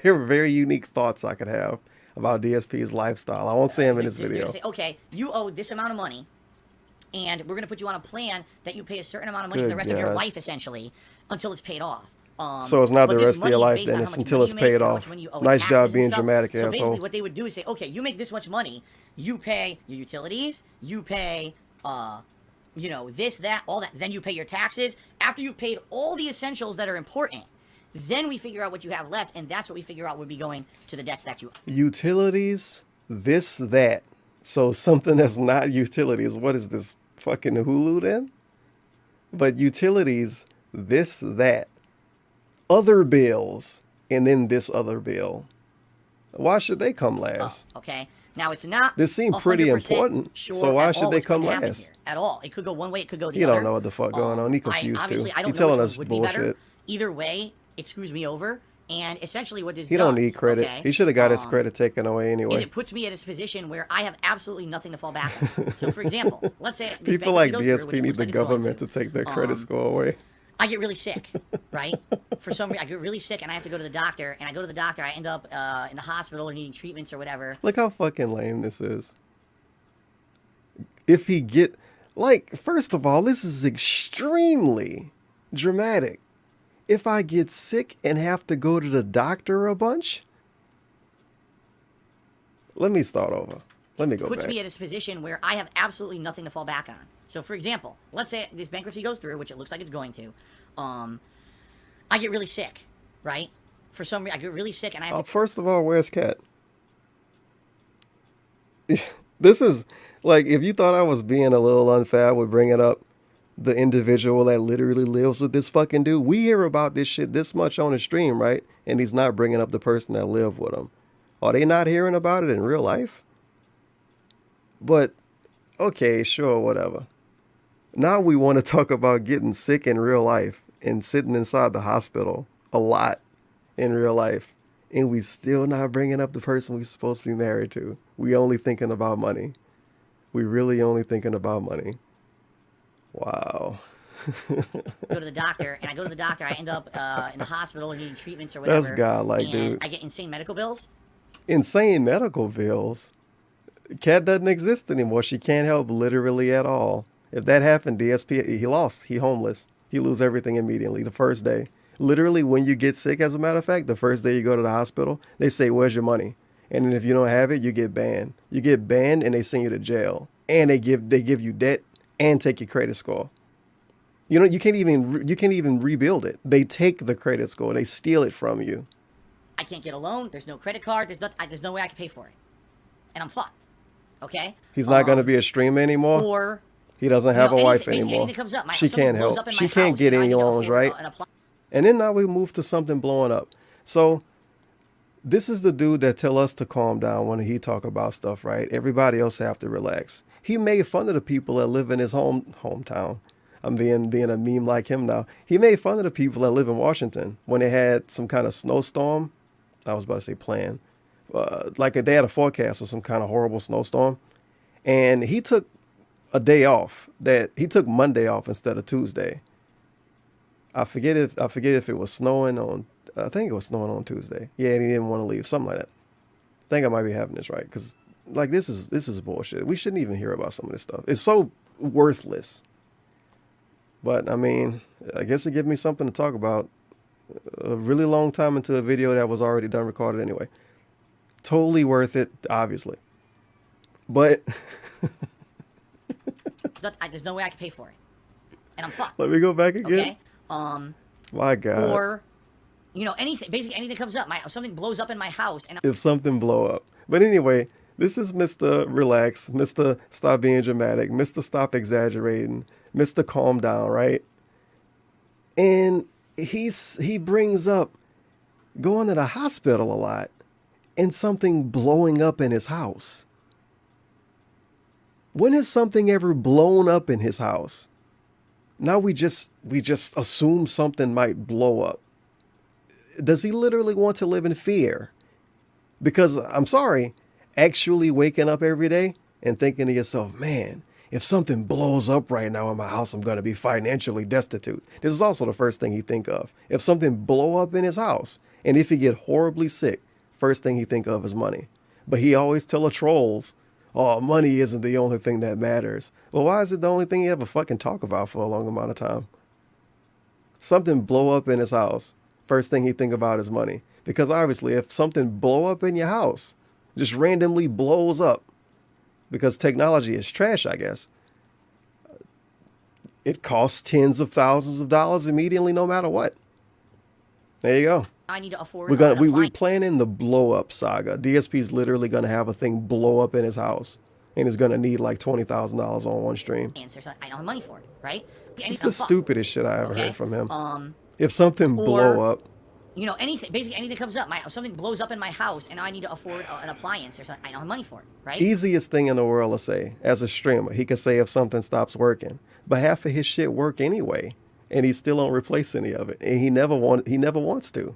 very unique thoughts I could have about DSP's lifestyle. I won't say him in this they're video. gonna say, okay, you owe this amount of money, and we're going to put you on a plan that you pay a certain amount of money for the Good rest of your God. life, essentially, until it's paid off. So it's not but the this rest of money your is life based then, on how it's much until money it's you make, paid how off. much money you owe in Nice taxes job and being stuff. dramatic, So asshole. basically what they would do is say, okay, you make this much money, you pay your utilities, you pay, you know, this, that, all that, then you pay your taxes. After you've paid all the essentials that are important, then we figure out what you have left, and that's what we figure out would be going to the debts that you owe. Utilities, this, that. So something that's not utilities. What is this, fucking Hulu then? But utilities, this, that, other bills, and then this other bill. Why should they come last? Okay. Now it's not. This seemed pretty 100% important, sure so why at should all they what's going come to happen last? here at all. It could go one way. It could go the He other. don't know what the fuck going on. He confused too. I don't He know telling which us one would be better. bullshit. Either way, it screws me over. And essentially, what this He does, don't need credit. okay, He should have got his credit taken away is anyway. it puts me in this position where I have absolutely nothing to fall back on. So, for example, let's say this People bankruptcy like goes through, which DSP it need looks the like it's going government to take their credit score away. I get really sick, right? For some reason, I get really sick and I have to go to the doctor. And I go to the doctor, I end up in the hospital or needing treatments or whatever. Look how fucking lame this is. If he get, like, first of all, this is extremely dramatic. If I get sick and have to go to the doctor a bunch, let me start over. Let me go Puts back. me in this position where I have absolutely nothing to fall back on. So, for example, let's say this bankruptcy goes through, which it looks like it's going to. I get really sick, right? For some reason, I get really sick and I have to. First of all, where's Cat? This is like, if you thought I was being a little unfair, I would bring it up. The individual that literally lives with this fucking dude. We hear about this shit this much on the stream, right? And he's not bringing up the person that lived with him. Are they not hearing about it in real life? But, okay, sure, whatever. Now we want to talk about getting sick in real life and sitting inside the hospital a lot in real life. And we still not bringing up the person we're supposed to be married to. We only thinking about money. We really only thinking about money. Wow. Go to the doctor, and I go to the doctor, I end up in the hospital or needing treatments or whatever. That's godlike, and dude. I get insane medical bills. Insane medical bills. Cat doesn't exist anymore. She can't help literally at all. If that happened, DSP, he lost. He homeless. He lose everything immediately the first day. Literally, when you get sick, as a matter of fact, the first day you go to the hospital, they say, "Where's your money?" And then if you don't have it, you get banned. You get banned, and they send you to jail. And they give you debt and take your credit score. You know, you can't even rebuild it. They take the credit score. They steal it from you. I can't get a loan. There's no credit card. There's no way I can pay for it, and I'm fucked. Okay. He's not going to be a streamer anymore. Or he doesn't have a wife basically anymore. anything comes up. She can't help. She can't get any loans, right? And then now we move to something blowing up. So this is the dude that tell us to calm down when he talk about stuff, right? Everybody else have to relax. He made fun of the people that live in his hometown. I'm being a meme like him now. He made fun of the people that live in Washington when they had some kind of snowstorm. I was about to say plan. Like they had a forecast of some kind of horrible snowstorm. And he took a day off. He took Monday off instead of Tuesday. I forget if it was snowing on. I think it was snowing on Tuesday. Yeah, and he didn't want to leave. Something like that. I think I might be having this right because like this is bullshit. We shouldn't even hear about some of this stuff. It's so worthless. But I mean, I guess it gives me something to talk about. A really long time into a video that was already done recorded anyway. Totally worth it, obviously. But there's no way I can pay for it, and I'm fucked. Let me go back again. Okay. My God. Or, basically anything comes up. Something blows up in my house, and If something blow up. But anyway, this is Mr. Relax, Mr. Stop being dramatic, Mr. Stop exaggerating, Mr. Calm down, right? And he brings up going to the hospital a lot and something blowing up in his house. When has something ever blown up in his house? Now we just assume something might blow up. Does he literally want to live in fear? Because I'm sorry, actually waking up every day and thinking to yourself, man, if something blows up right now in my house, I'm going to be financially destitute. This is also the first thing he think of. If something blow up in his house and if he get horribly sick, first thing he think of is money. But he always tell the trolls, oh, money isn't the only thing that matters. Well, why is it the only thing he ever fucking talk about for a long amount of time? Something blow up in his house. First thing he think about is money. Because obviously if something blow up in your house, just randomly blows up, because technology is trash, I guess, it costs tens of thousands of dollars immediately, no matter what. There you go. I need to afford. We're planning the blow up saga. DSP's literally gonna have a thing blow up in his house, and is gonna need like $20,000 on one stream. Answers. I don't have money for it, right? It's the stupidest shit I ever Okay? heard from him. If something blow up, You know, anything, basically anything comes up. Something blows up in my house, and I need to afford an appliance or something. I don't have money for it, right? easiest thing in the world to say as a streamer. He could say if something stops working, but half of his shit work anyway, and he still don't replace any of it, and he never wants to.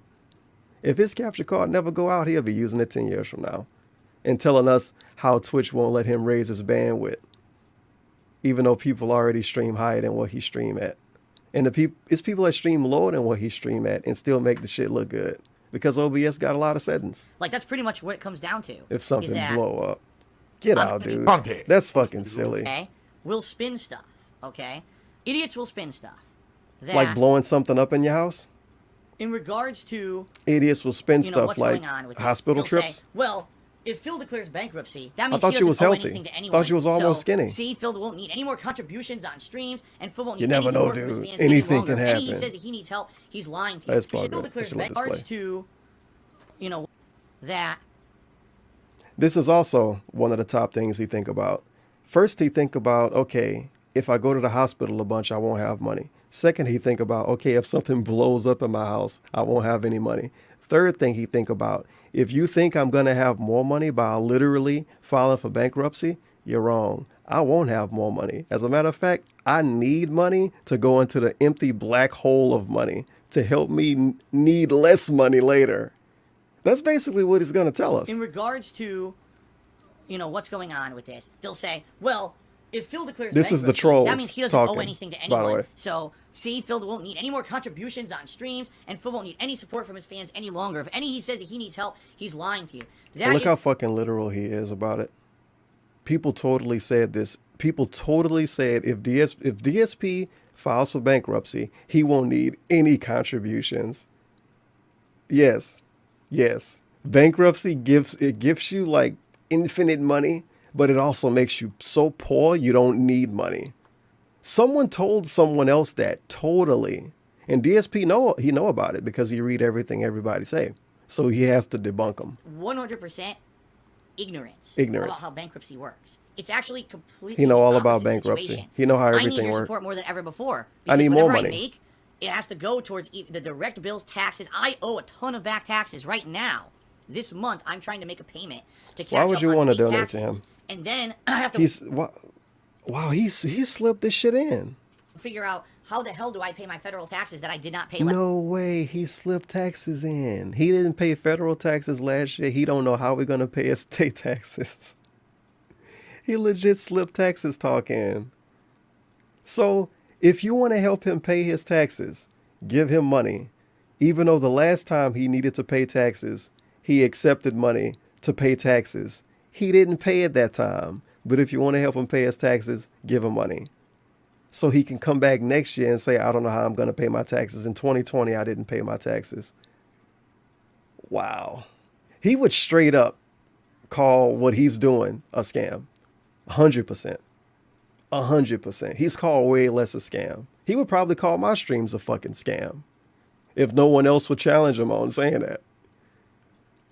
If his capture card never go out, he'll be using it 10 years from now, and telling us how Twitch won't let him raise his bandwidth, even though people already stream higher than what he stream at. And it's people that stream lower than what he stream at and still make the shit look good because OBS got a lot of settings. Like, that's pretty much what it comes down to. If something is that, blow up, get out, dude. Content. That's fucking silly. Okay, will spin stuff. Okay, idiots will spin stuff. That, Like blowing something up in your house. in regards to Idiots will spin you know stuff what's like going on with hospital this. They'll trips. Say, well, if Phil declares bankruptcy, that means thought he you doesn't was owe healthy. anything to anyone. Thought you was almost So, skinny. See, Phil won't need any more contributions on streams, and Phil won't You need any never know, support from his dude. fans any Anything longer. can If any he happen. says that he needs help, he's lying to you. Let's So plug Phil it. declares It's a little regards display. to, you know, that This is also one of the top things he think about. First, he think about, okay, if I go to the hospital a bunch, I won't have money. Second, he think about, okay, if something blows up in my house, I won't have any money. Third thing he think about, if you think I'm going to have more money by literally filing for bankruptcy, you're wrong. I won't have more money. As a matter of fact, I need money to go into the empty black hole of money to help me need less money later. That's basically what he's going to tell us. in regards to, you know, what's going on with this, they'll say, well, if Phil declares This is the bankruptcy, trolls that means he doesn't owe talking, anything to by the anyone. way. So, see, Phil won't need any more contributions on streams, and Phil won't need any support from his fans any longer. If any he says that he needs help, he's lying to you. That Look is- how fucking literal he is about it. People totally said this. People totally said if DSP files for bankruptcy, he won't need any contributions. Yes. Bankruptcy gives you like infinite money, but it also makes you so poor you don't need money. Someone told someone else that totally. And DSP know about it because he read everything everybody say. So he has to debunk them. 100% ignorance Ignorance. about how bankruptcy works. It's actually completely He know all the about opposite bankruptcy. situation. He know how I need everything your works. support more than ever before. I need because more whatever money. I make, it has to go towards the direct bills, taxes. I owe a ton of back taxes right now. This month, I'm trying to make a payment to catch Why would up you on wanna state donate to taxes. him? And then I have to Wow, he slipped this shit in. figure out how the hell do I pay my federal taxes that I did not pay. No way, he slipped taxes in. He didn't pay federal taxes last year. He don't know how we're gonna pay his state taxes. He legit slipped taxes talk in. So if you want to help him pay his taxes, give him money. Even though the last time he needed to pay taxes, he accepted money to pay taxes. He didn't pay it that time. But if you want to help him pay his taxes, give him money. So he can come back next year and say, I don't know how I'm going to pay my taxes. In 2020, I didn't pay my taxes. Wow. He would straight up call what he's doing a scam. 100%. 100%. He's called way less a scam. He would probably call my streams a fucking scam if no one else would challenge him on saying that.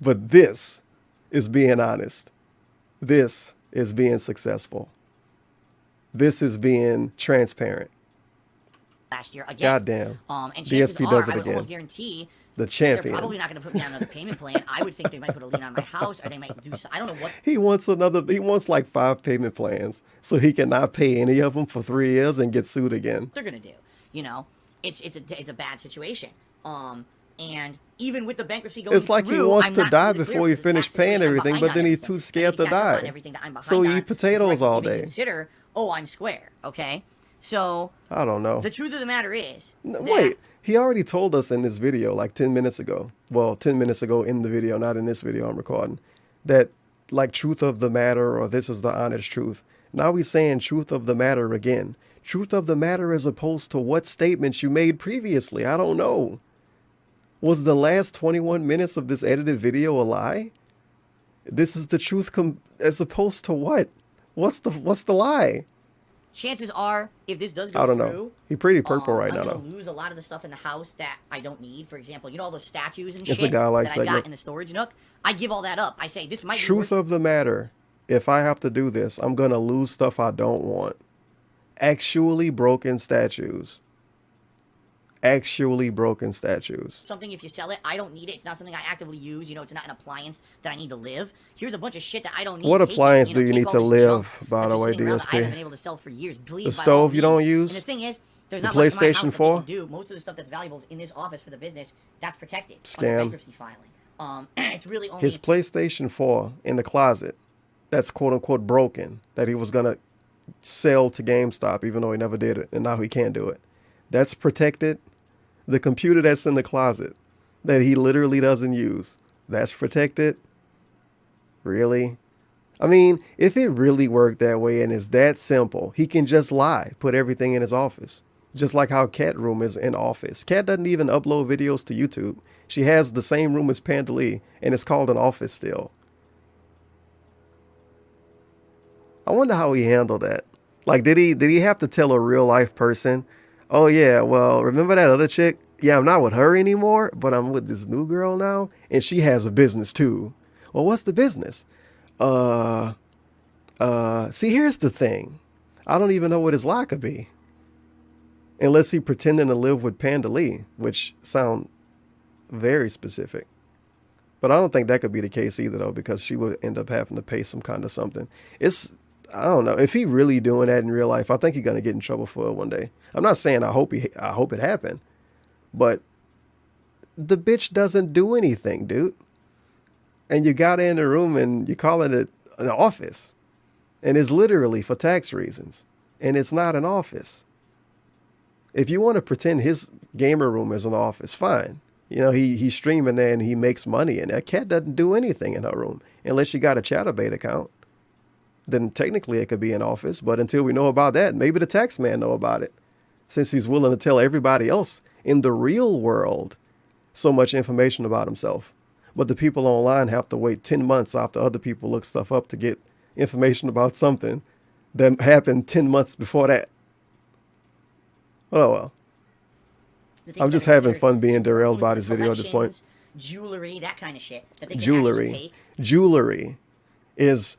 But this is being honest. This is being successful. This is being transparent. last year again. Goddamn. And chances DSP are, does it I would again. almost guarantee The they're champion. probably not going to put me on another payment plan. I would think they might put a lien on my house, or they might do. I don't know what. He wants like 5 payment plans so he cannot pay any of them for 3 years and get sued again. They're gonna do. You know, it's a bad situation. And even with the bankruptcy going It's like he through, wants I'm to not die completely before clear he because it's a finish bad paying situation. I'm everything, behind but then on he's everything. too I scared need to catch up on die. everything that I'm behind So he on eat potatoes before I all can even day. Consider, I'm square. Okay, so I don't know. the truth of the matter is, that Wait, he already told us in this video like 10 minutes ago. Well, 10 minutes ago in the video, not in this video I'm recording, that like truth of the matter or this is the honest truth. Now he's saying truth of the matter again. Truth of the matter as opposed to what statements you made previously. I don't know. Was the last 21 minutes of this edited video a lie? This is the truth as opposed to what? What's the lie? chances are, if this does go I don't through, know. He pretty purple right now I'm though. gonna lose a lot of the stuff in the house that I don't need. For example, you know all those statues and It's a shit guy-like that I got segment. in the storage nook. I give all that up. I say this might be Truth worth of the matter, if I have to do this, I'm gonna lose stuff I don't want. Actually broken statues. Actually broken statues. something. If you sell it, I don't need it. It's not something I actively use. You know, it's not an appliance that I need to live. Here's a bunch of shit that I don't need. What Take it, appliance do you take need all to this live, junk by that's the been way, sitting around that I haven't DSP? been able to sell for years. Please, The by all stove you don't means. use? And the thing is, there's The not much in my house PlayStation that they 4? can do. Most of the stuff that's valuable is in this office for the business. That's protected. Scam. Under bankruptcy filing. It's really only His PlayStation 4 in the closet, that's quote unquote broken, that he was going to sell to GameStop, even though he never did it, and now he can't do it. That's protected. The computer that's in the closet that he literally doesn't use, that's protected. Really? I mean, if it really worked that way and is that simple, he can just lie, put everything in his office. Just like how Cat Room is in office. Cat doesn't even upload videos to YouTube. She has the same room as Pandali, and it's called an office still. I wonder how he handled that. Like, did he have to tell a real life person, oh yeah, well, remember that other chick? Yeah, I'm not with her anymore, but I'm with this new girl now, and she has a business too. Well, what's the business? See, here's the thing. I don't even know what his lie could be. Unless he pretending to live with Pandali, which sound very specific. But I don't think that could be the case either, though, because she would end up having to pay some kind of something. I don't know. If he really doing that in real life, I think he's gonna get in trouble for it one day. I'm not saying I hope it happened, but the bitch doesn't do anything, dude. And you got her in the room and you calling it an office, and it's literally for tax reasons, and it's not an office. If you want to pretend his gamer room is an office, fine. You know, he's streaming there and he makes money, and that cat doesn't do anything in her room unless you got a Chatterbait account. Then technically it could be an office, but until we know about that, maybe the tax man know about it, since he's willing to tell everybody else in the real world so much information about himself. But the people online have to wait 10 months after other people look stuff up to get information about something that happened 10 months before that. Oh well. I'm just having fun being derailed by this video at this point. Jewelry, that kind of shit. That they can Jewelry. actually take. Jewelry is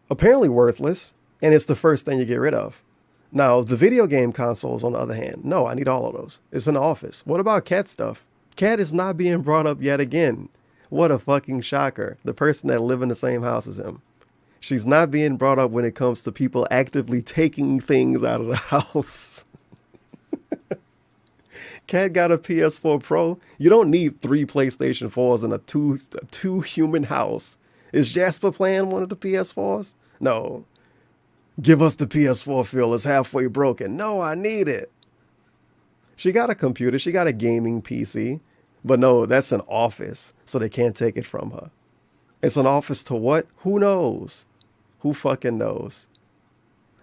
apparently worthless, and it's the first thing you get rid of. Now, the video game consoles, on the other hand, no, I need all of those. It's in the office. What about Cat stuff? Cat is not being brought up yet again. What a fucking shocker. The person that live in the same house as him. She's not being brought up when it comes to people actively taking things out of the house. Cat got a PS4 Pro. You don't need 3 PlayStation 4s in a two human house. Is Jasper playing one of the PS4s? No. Give us the PS4, Phil. It's halfway broken. No, I need it. She got a computer. She got a gaming PC. But no, that's an office, so they can't take it from her. It's an office to what? Who knows? Who fucking knows?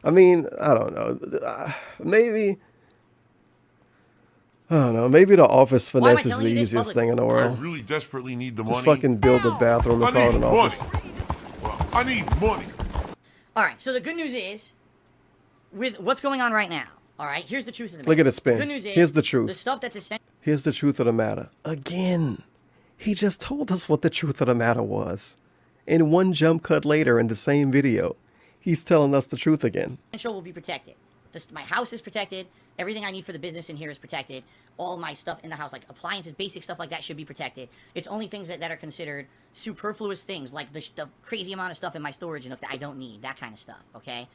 I mean, I don't know. Maybe... I don't know. Maybe the office finesse is the easiest thing in the I world. really desperately need the money. Just fucking build a bathroom and call it an office. Well, I need money. All right, so the good news is, with what's going on right now, all right, here's the truth of the matter. Look at it spin. The good news is, Here's the truth. The stuff that's essential. Here's the truth of the matter. Again, he just told us what the truth of the matter was. In one jump cut later in the same video, he's telling us the truth again. Will be protected. My house is protected. Everything I need for the business in here is protected. All my stuff in the house, like appliances, basic stuff like that, should be protected. It's only things that are considered superfluous things, like the crazy amount of stuff in my storage nook that I don't need, that kind of stuff, okay?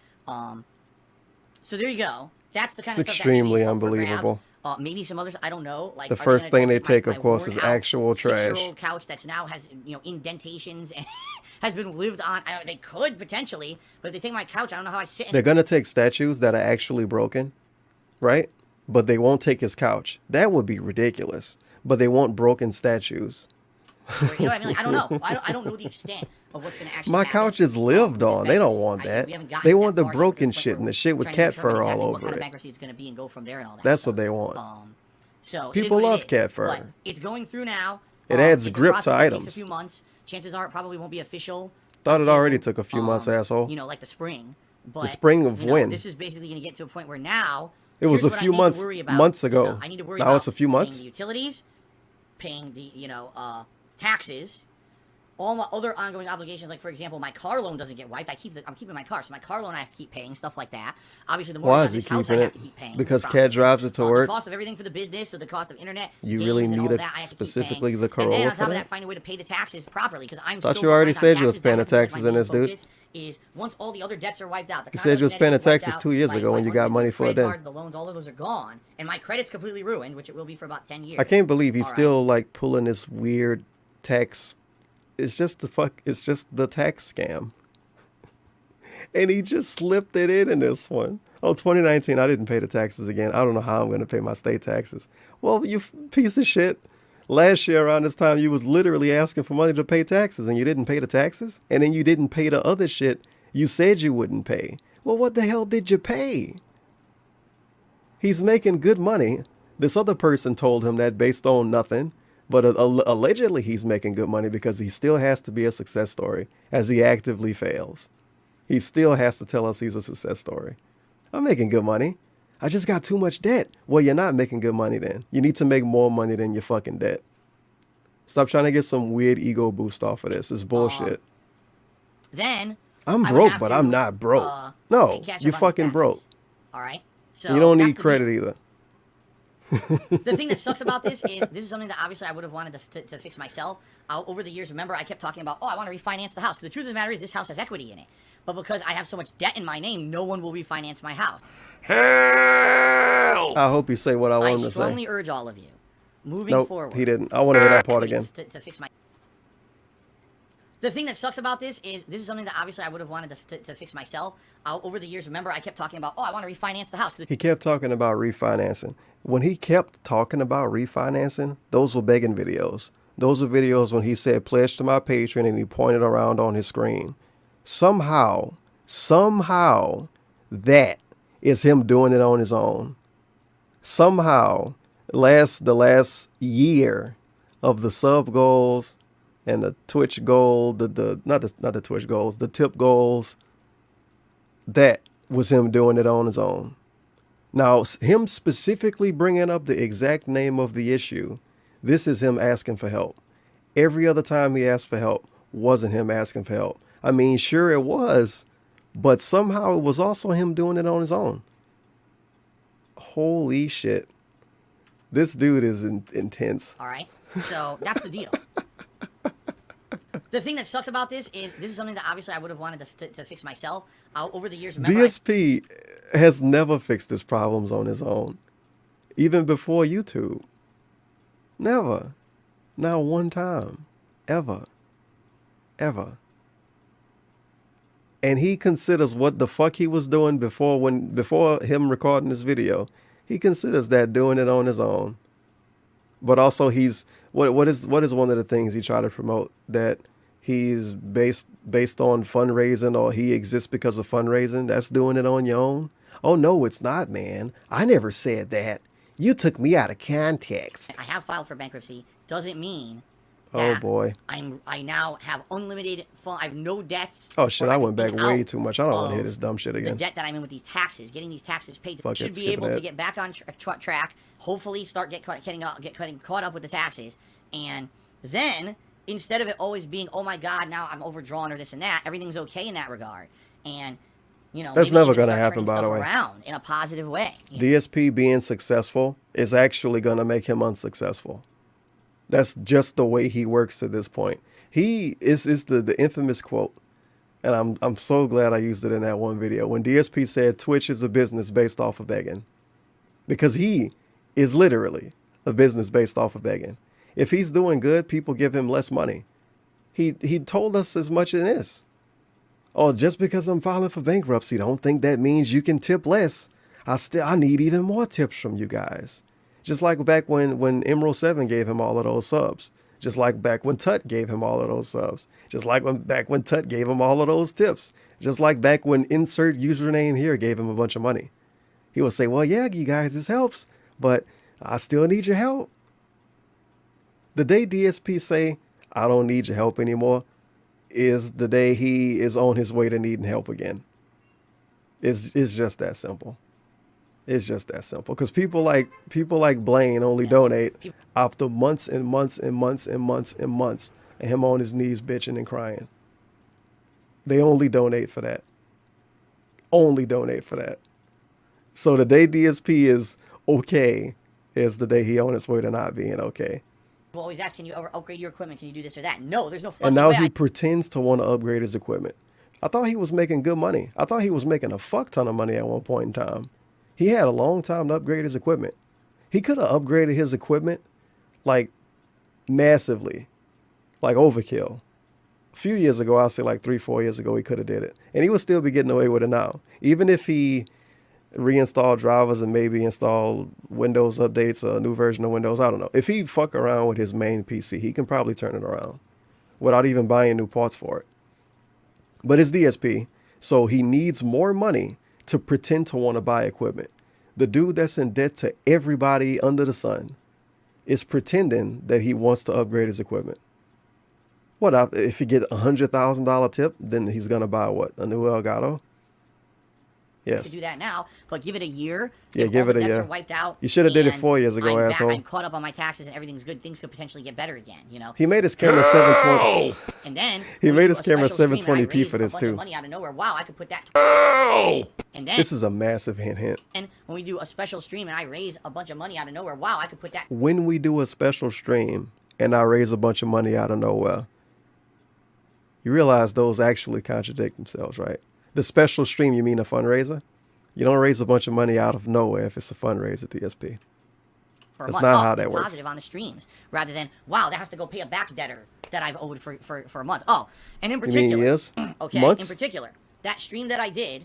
So there you go. That's the kind of stuff extremely that maybe is up for unbelievable. grabs. Maybe some others, I don't know. Like The first thing they take, of course, is actual trash. 6-year-old couch that's now has, indentations and has been lived on. They could potentially, but if they take my couch, I don't know how I sit in They're it. going to take statues that are actually broken, right? But they won't take his couch. That would be ridiculous. But they want broken statues. You know what I mean? Like, I don't know. I don't know the extent of what's going to actually My happen. couch is lived with on. this They don't bankruptcy. want that. We haven't gotten They that want the far yet, broken but shit and we're the shit with trying to cat determine fur all exactly what over kind of it. bankruptcy it's going to be and go from there and all that. That's stuff. what they want. So People it is what love it is. cat fur. But it's going through now. It adds it's a grip process to that items. Takes a few months. Chances are it probably won't be official. Thought it until, already took a few months, asshole. Like the spring. But, The spring of when? This is basically going to get to a point where now. It was here's a what I few need to months worry about. months ago. So I need to worry Now about it's a few months. paying the utilities, paying the taxes, all my other ongoing obligations, like for example, my car loan doesn't get wiped. I'm keeping my car, so my car loan I have to keep paying, stuff like that. Obviously, the Why mortgage is on he this house I keeping have it? to keep paying. Because probably. Cat drives it to The work? cost of everything for the business, so the cost of internet, You games, really and need all it that, I have to keep specifically paying. the Corolla And then on for top of that? that, find a way to pay the taxes properly because I'm Thought so you already behind on said you was taxes, paying that the has been, like, taxes my in main this, dude. focus is once all the other debts are wiped out. The You said you was condo paying the debt is wiped taxes out, 2 years my- ago my when you got unlimited money for it credit then. cards, the loans, all of those are gone, and my credit's completely ruined, which it will be for about 10 years. I can't believe he's All right. still like pulling this weird tax. It's just the tax scam. And he just slipped it in this one. Oh, 2019, I didn't pay the taxes again. I don't know how I'm going to pay my state taxes. Well, you piece of shit. Last year around this time, you was literally asking for money to pay taxes and you didn't pay the taxes. And then you didn't pay the other shit you said you wouldn't pay. Well, what the hell did you pay? He's making good money. This other person told him that based on nothing. But allegedly he's making good money because he still has to be a success story as he actively fails. He still has to tell us he's a success story. I'm making good money. I just got too much debt. Well, you're not making good money then. You need to make more money than your fucking debt. Stop trying to get some weird ego boost off of this. It's bullshit. Then I'm I would broke, have but to, I'm not broke. No, catch up you're on these fucking taxes. broke. All right. So You don't that's need the credit deal. either. The thing that sucks about this is something that obviously I would have wanted to fix myself. Over the years, remember, I kept talking about, I want to refinance the house. 'Cause the truth of the matter is this house has equity in it. But because I have so much debt in my name, no one will refinance my house. Hell! I hope you say what I want him I to strongly say. urge all of you, moving Nope, forward. he didn't. I want to hear that part again. To fix my... The thing that sucks about this is something that obviously I would have wanted to fix myself. Over the years, remember, I kept talking about, I want to refinance the house. 'Cause He kept talking about refinancing. When he kept talking about refinancing, those were begging videos. Those were videos when he said, pledge to my Patreon, and he pointed around on his screen. Somehow, that is him doing it on his own. Somehow, the last year of the sub goals and the Twitch goal, not the Twitch goals, the tip goals, that was him doing it on his own. Now, him specifically bringing up the exact name of the issue, this is him asking for help. Every other time he asked for help wasn't him asking for help. I mean, sure it was, but somehow it was also him doing it on his own. Holy shit. This dude is intense. All right. So that's the deal. The thing that sucks about this is something that obviously I would have wanted to fix myself. Over the years, remember, DSP has never fixed his problems on his own. Even before YouTube. Never. Not one time. Ever. Ever. And he considers what the fuck he was doing before him recording this video. He considers that doing it on his own. But also what is one of the things he tried to promote, that he's based on fundraising, or he exists because of fundraising? That's doing it on your own? Oh no, it's not, man. I never said that. You took me out of context. I have filed for bankruptcy. Doesn't mean Oh that boy. I now have unlimited fun. I have no debts. Oh shit, or I can went back get way out too much. I don't want to hear of this dumb shit the again. debt that I'm in with these taxes, getting these taxes paid. Fuck Should it, be skip able that. to get back on track. Hopefully, start getting caught up with the taxes, and then instead of it always being, oh my god, now I'm overdrawn or this and that, everything's okay in that regard, and That's maybe never even gonna start happen, turning by the stuff way. around in a positive way. DSP being successful is actually going to make him unsuccessful. That's just the way he works at this point. He is the infamous quote, and I'm so glad I used it in that one video, when DSP said Twitch is a business based off of begging. Because he is literally a business based off of begging. If he's doing good, people give him less money. He told us as much in this. Oh, just because I'm filing for bankruptcy, don't think that means you can tip less. I need even more tips from you guys. Just like back when Emerald 7 gave him all of those subs. Just like back when Tut gave him all of those subs. Just like back when Tut gave him all of those tips. Just like back when insert username here gave him a bunch of money. He would say, well, yeah, you guys, this helps, but I still need your help. The day DSP say, I don't need your help anymore, is the day he is on his way to needing help again. It's just that simple. It's just that simple. Because people like Blaine only donate after months and months and months and months and months and him on his knees bitching and crying. They only donate for that. Only donate for that. So the day DSP is okay is the day he on his way to not being okay. People always ask, can you upgrade your equipment? Can you do this or that? No, there's no fucking And now way he pretends to want to upgrade his equipment. I thought he was making good money. I thought he was making a fuck ton of money at one point in time. He had a long time to upgrade his equipment. He could have upgraded his equipment like massively, like overkill. A few years ago, I'll say like 3-4 years ago, he could have did it. And he would still be getting away with it now. Even if he reinstalled drivers and maybe install Windows updates, a new version of Windows, I don't know. If he fuck around with his main PC, he can probably turn it around without even buying new parts for it. But it's DSP, so he needs more money to pretend to want to buy equipment. The dude that's in debt to everybody under the sun is pretending that he wants to upgrade his equipment. What if he get $100,000 tip, then he's gonna buy what, a new Elgato? Yes. to do that now, but give it a year. Yeah, if give all it the a debts year. are wiped out. You should have did it and 4 years ago, asshole. I'm caught up on my taxes and everything's good. Things could potentially get better again. You know. He made his camera 720. And then He when we made do his a camera special stream and I 720p raise for this a bunch too. of money out of nowhere. Wow, I could put that. And then This is a massive hint. and when we do a special stream and I raise a bunch of money out of nowhere. Wow, I could put that. When we do a special stream and I raise a bunch of money out of nowhere, you realize those actually contradict themselves, right? The special stream, you mean a fundraiser? You don't raise a bunch of money out of nowhere if it's a fundraiser, DSP. For a That's month. not Oh, how that be works. Positive on the streams, rather than wow, that has to go pay a back debtor that I've owed for months. Oh, and in You mean particular, years? okay, Months? in particular, that stream that I did,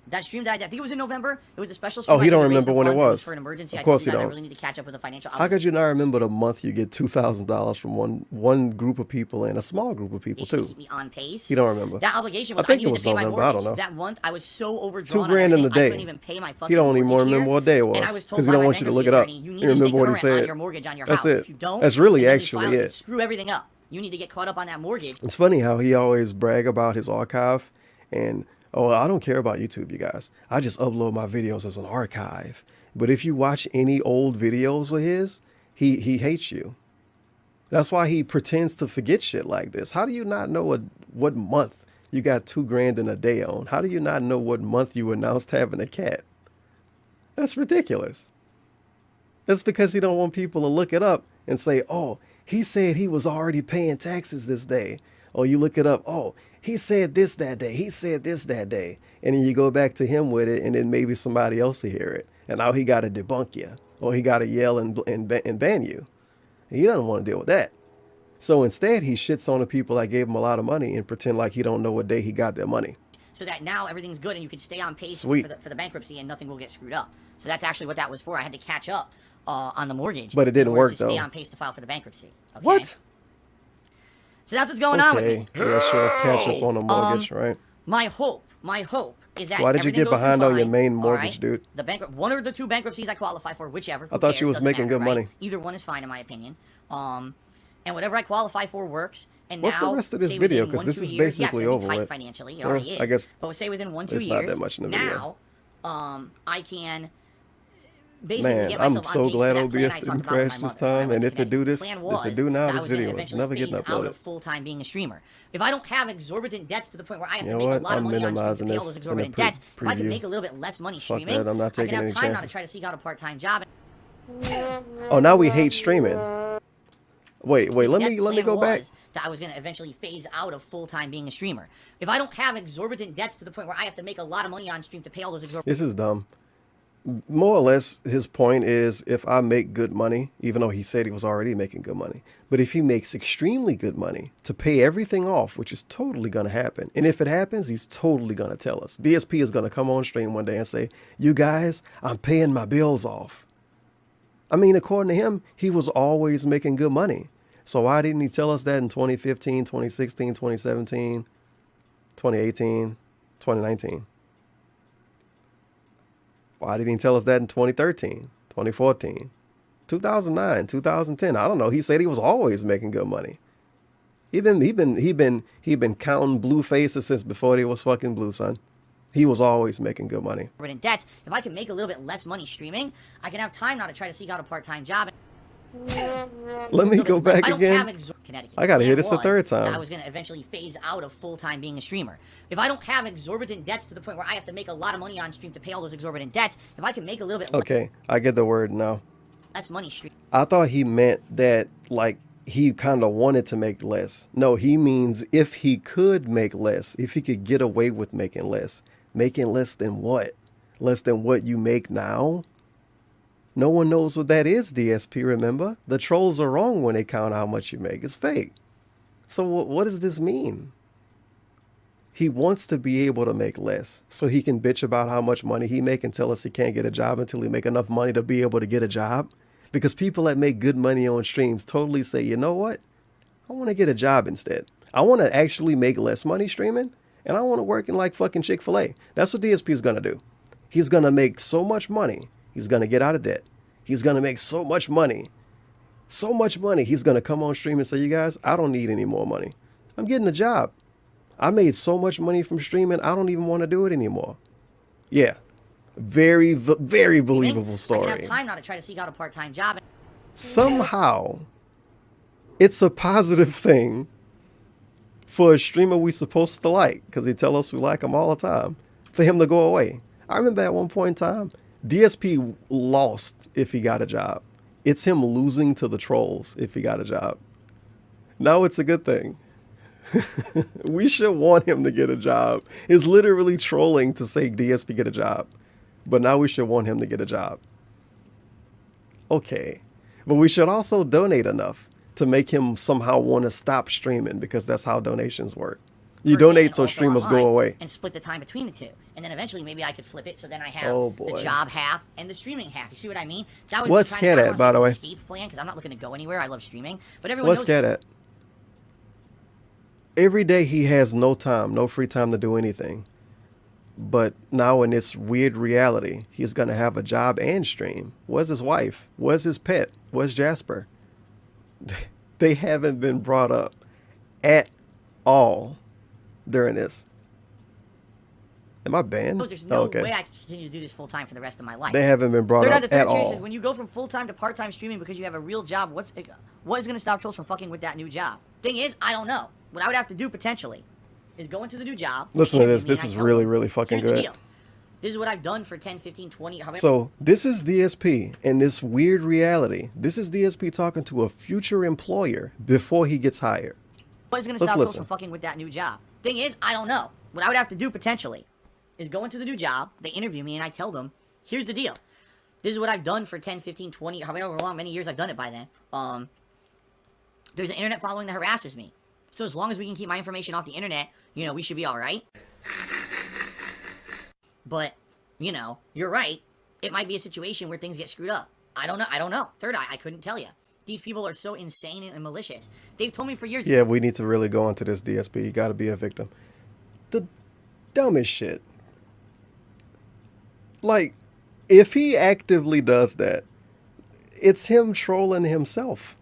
that stream that I think it was in November. It was a special stream. Oh, he I did to don't raise remember some when it funds. was. For an emergency. Of I course told you he guys I don't. really need to catch up with the financial. How could you not remember the month you get $2,000 from one group of people and a small group of people to too? keep me on pace? You don't remember. That obligation was I think needed it was to pay my November. I mortgage. don't know. That month I was so overdrawn. $2,000 in on the everything, I day. couldn't even pay my fucking He don't even mortgage remember here. what day it And was I was told because he by don't my want you to look it up. bankruptcy attorney, you need He to stay remember what he current on said. your mortgage on your That's house. it. If you don't, That's really and then you actually file, you it. screw everything up. You need to get caught up on that mortgage. It's funny how he always brag about his archive and, oh, I don't care about YouTube, you guys. I just upload my videos as an archive. But if you watch any old videos of his, he hates you. That's why he pretends to forget shit like this. How do you not know what month you got $2,000 in a day on? How do you not know what month you announced having a cat? That's ridiculous. That's because he don't want people to look it up and say, oh, he said he was already paying taxes this day. Or you look it up, oh, he said this that day. He said this that day. And then you go back to him with it, and then maybe somebody else will hear it. And now he got to debunk you, or he got to yell and ban you. He doesn't want to deal with that. So instead, he shits on the people that gave him a lot of money and pretend like he don't know what day he got their money. So that now everything's good and you can stay on pace Sweet. for the bankruptcy and nothing will get screwed up. So that's actually what that was for. I had to catch up on the mortgage. But it didn't in order work, to stay though. on pace to file for the bankruptcy. Okay? What? So that's what's going on with Okay. me. Yeah, sure. Catch up on the mortgage, right? My hope is that Why did you everything get goes behind through on your fine, main all mortgage, right? dude? The one or the two bankruptcies I qualify for, whichever. I thought you was Doesn't making matter, good right? money. Either one is fine in my opinion. And whatever I qualify for works. And What's the now, rest of this say video? within 'Cause 1-2 this is years, basically yes, it's over tight with. financially, it already is. I guess but say within 1-2 it's years. not that much in the video. Now, I can basically Man, get I'm myself on so pace for glad that OBS plan I didn't talked about with crash my this mother, time, right? and if it Today. do this- The plan if was it do now, that I this was gonna video is eventually never getting phase out uploaded. of full-time being a streamer. If I don't have exorbitant dets to the point where I have You to know make what? a lot of I'm money on stream to minimizing pay all this those in a exorbitant debts, if I can preview. make a little bit less money Fuck streaming, that, I'm not I taking can any have time now to chances. try to seek out a part-time job. Oh, now we hate streaming. Wait, let That me plan go back. was that I was going to eventually phase out of full-time being a streamer. If I don't have exorbitant debts to the point where I have to make a lot of money on stream to pay all those exorbitant This is dumb. More or less, his point is if I make good money, even though he said he was already making good money, but if he makes extremely good money to pay everything off, which is totally going to happen. And if it happens, he's totally going to tell us. DSP is going to come on stream one day and say, you guys, I'm paying my bills off. I mean, according to him, he was always making good money. So why didn't he tell us that in 2015, 2016, 2017, 2018, 2019? Why didn't he tell us that in 2013, 2014, 2009, 2010? I don't know. He said he was always making good money. He been counting blue faces since before they was fucking blue, son. He was always making good money. debts. If I can make a little bit less money streaming, I can have time now to try to seek out a part-time job. Let me So go like, back I don't again. have Connecticut. I gotta The hear plan this a was third that time. I was going to eventually phase out of full-time being a streamer. If I don't have exorbitant debts to the point where I have to make a lot of money on stream to pay all those exorbitant debts, if I can make a little bit Okay, I get the word now. less money stream. I thought he meant that, like, he kind of wanted to make less. No, he means if he could make less, if he could get away with making less. Making less than what? Less than what you make now? No one knows what that is, DSP, remember? The trolls are wrong when they count how much you make. It's fake. So what does this mean? He wants to be able to make less so he can bitch about how much money he make and tell us he can't get a job until he make enough money to be able to get a job. Because people that make good money on streams totally say, you know what? I want to get a job instead. I want to actually make less money streaming, and I want to work in like fucking Chick-fil-A. That's what DSP is going to do. He's going to make so much money. He's going to get out of debt. He's going to make so much money. So much money. He's going to come on stream and say, you guys, I don't need any more money. I'm getting a job. I made so much money from streaming, I don't even want to do it anymore. Yeah. Very believable I can story. have time now to try to seek out a part-time job. Somehow, it's a positive thing for a streamer we supposed to like, because they tell us we like him all the time, for him to go away. I remember at one point in time, DSP lost if he got a job. It's him losing to the trolls if he got a job. Now it's a good thing. We should want him to get a job. It's literally trolling to say DSP get a job. But now we should want him to get a job. Okay. But we should also donate enough to make him somehow want to stop streaming, because that's how donations work. You person donate and so also streamers online go away. and split the time between the two, and then eventually maybe I could flip it so then I have Oh, boy. the job half and the streaming half. You see what I mean? That would What's be kind Cat of, at, by the way? escape plan, because I'm not looking to go anywhere. I love streaming, but everyone What's knows Cat at? Every day he has no time, no free time to do anything. But now in this weird reality, he's going to have a job and stream. Where's his wife? Where's his pet? Where's Jasper? They haven't been brought up at all during this. Am I banned? there's no Oh, okay. way I can continue to do this full time for the rest of my life. They haven't been brought Third out up of the third at series all. is when you go from full time to part time streaming because you have a real job. What is going to stop trolls from fucking with that new job? Thing is, I don't know. What I would have to do potentially is go into the new job. Listen to interview this. me, This and I is tell really, them, really fucking "Here's the good. deal. This is what I've done for 10, 15, 20, however. So this is DSP in this weird reality. This is DSP talking to a future employer before he gets hired. What is going to Let's stop trolls listen. from fucking with that new job? Thing is, I don't know. What I would have to do potentially is go into the new job. They interview me and I tell them, here's the deal. This is what I've done for 10, 15, 20, however long, many years I've done it by then. There's an internet following that harasses me. So as long as we can keep my information off the internet, we should be all right. But, you're right. It might be a situation where things get screwed up. I don't know. Third eye, I couldn't tell you. These people are so insane and malicious. They've told me for years. Yeah, we need to really go into this DSP. You got to be a victim. The dumbest shit. Like, if he actively does that, it's him trolling himself.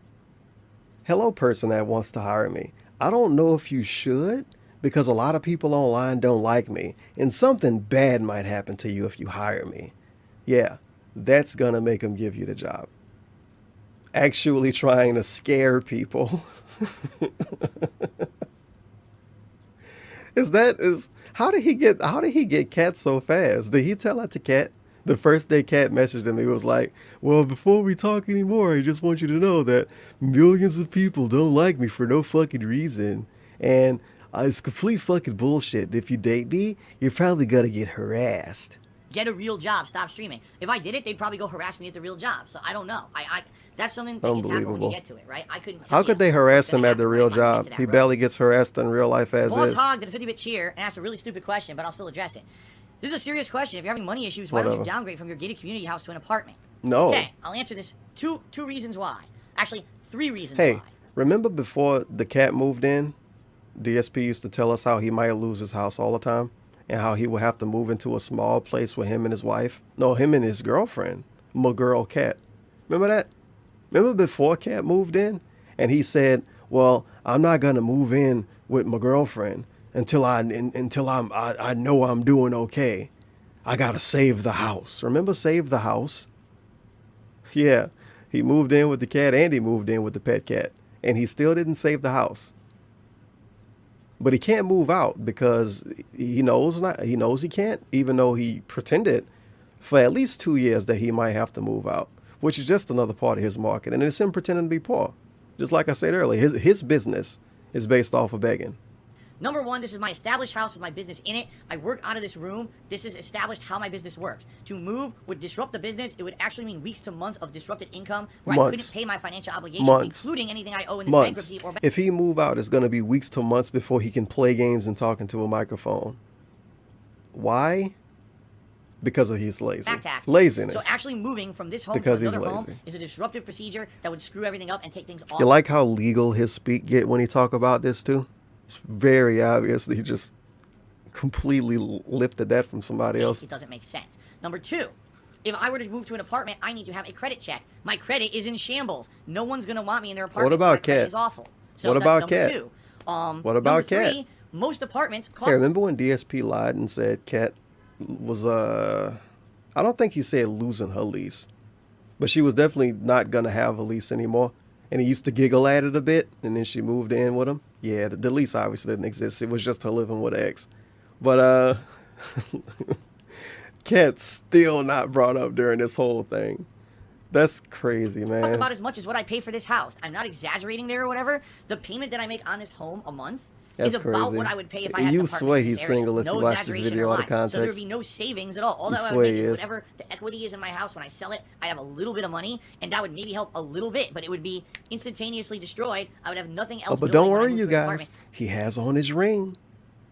Hello, person that wants to hire me. I don't know if you should, because a lot of people online don't like me, and something bad might happen to you if you hire me. Yeah, that's gonna make him give you the job. Actually trying to scare people. How did he get Cat so fast? Did he tell that to Cat? The first day Cat messaged him, he was like, well, before we talk anymore, I just want you to know that millions of people don't like me for no fucking reason. And it's complete fucking bullshit. If you date me, you're probably gonna get harassed. Get a real job. Stop streaming. If I did it, they'd probably go harass me at the real job. So I don't know. That's something they can tackle when we Unbelievable. get to it, right? I couldn't tell How you could they harass what's gonna him at the happen real right when we get job? to that He road. barely gets harassed in real life as Boss is. Hog did a 50-bit cheer and asked a really stupid question, but I'll still address it. This is a serious question. If you're having money issues, why don't Whatever. you downgrade from your gated community house to an apartment? No. Okay, I'll answer this. Two reasons why. Actually, 3 reasons Hey, why. remember before the Cat moved in, DSP used to tell us how he might lose his house all the time and how he would have to move into a small place with him and his wife. No, him and his girlfriend, my girl Cat. Remember that? Remember before Cat moved in? And he said, well, I'm not going to move in with my girlfriend until I know I'm doing okay. I got to save the house. Remember Save the House? Yeah. He moved in with the cat and he moved in with the pet cat. And he still didn't save the house. But he can't move out because he knows he can't, even though he pretended for at least 2 years that he might have to move out, which is just another part of his market. And it's him pretending to be poor. Just like I said earlier, his business is based off of begging. Number one, this is my established house with my business in it. I work out of this room. This is established how my business works. To move would disrupt the business. It would actually mean weeks to months of disrupted income where I couldn't pay my financial obligations, including anything I owe in this bankruptcy or If he move out, it's going to be weeks to months before he can play games and talk into a microphone. Why? Because of he's lazy. back tax. Laziness. So actually moving from this home Because to he's another home lazy. is a disruptive procedure that would screw everything up and take things off. You like how legal his speak get when he talk about this too? It's very obvious that he just completely lifted that from somebody else. It doesn't make sense. Number two, if I were to move to an apartment, I need to have a credit check. My credit is in shambles. No one's going to want me in their apartment. What about My credit Cat? is awful. So What that's about number Cat? two. What about number Cat? three, most apartments cost Hey, remember when DSP lied and said Cat was I don't think he said losing her lease, but she was definitely not gonna have a lease anymore. And he used to giggle at it a bit, and then she moved in with him. Yeah, the lease obviously didn't exist. It was just her living with an ex. But Cat's still not brought up during this whole thing. That's crazy, man. about as much as what I pay for this house. I'm not exaggerating there or whatever. The payment that I make on this home a month That's is about crazy. what I would pay if I had You an apartment swear in he's this area. single if No you watch this exaggeration video or out of lie. So there would context. be no savings at all. All You that I swear would make he is is. whatever the equity is in my house when I sell it. I'd have a little bit of money, and that would maybe help a little bit, but it would be instantaneously destroyed. I would have nothing else. Oh, but building don't when I worry, move you to an guys. apartment. He has on his ring.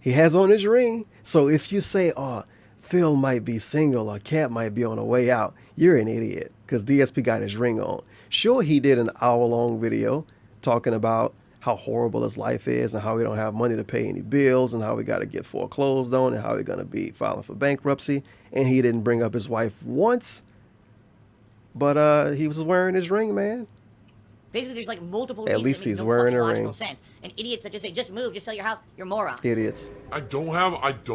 He has on his ring. So if you say, oh, Phil might be single or Cat might be on the way out, you're an idiot because DSP got his ring on. Sure, he did an hour-long video talking about how horrible his life is and how he don't have money to pay any bills and how we got to get foreclosed on and how we're going to be filing for bankruptcy. And he didn't bring up his wife once, but he was wearing his ring, man. Basically, there's like multiple At reasons least that makes he's no wearing fucking a logical ring. sense. And idiots that just say, just move, just sell your house, you're morons. Idiots. I don't have.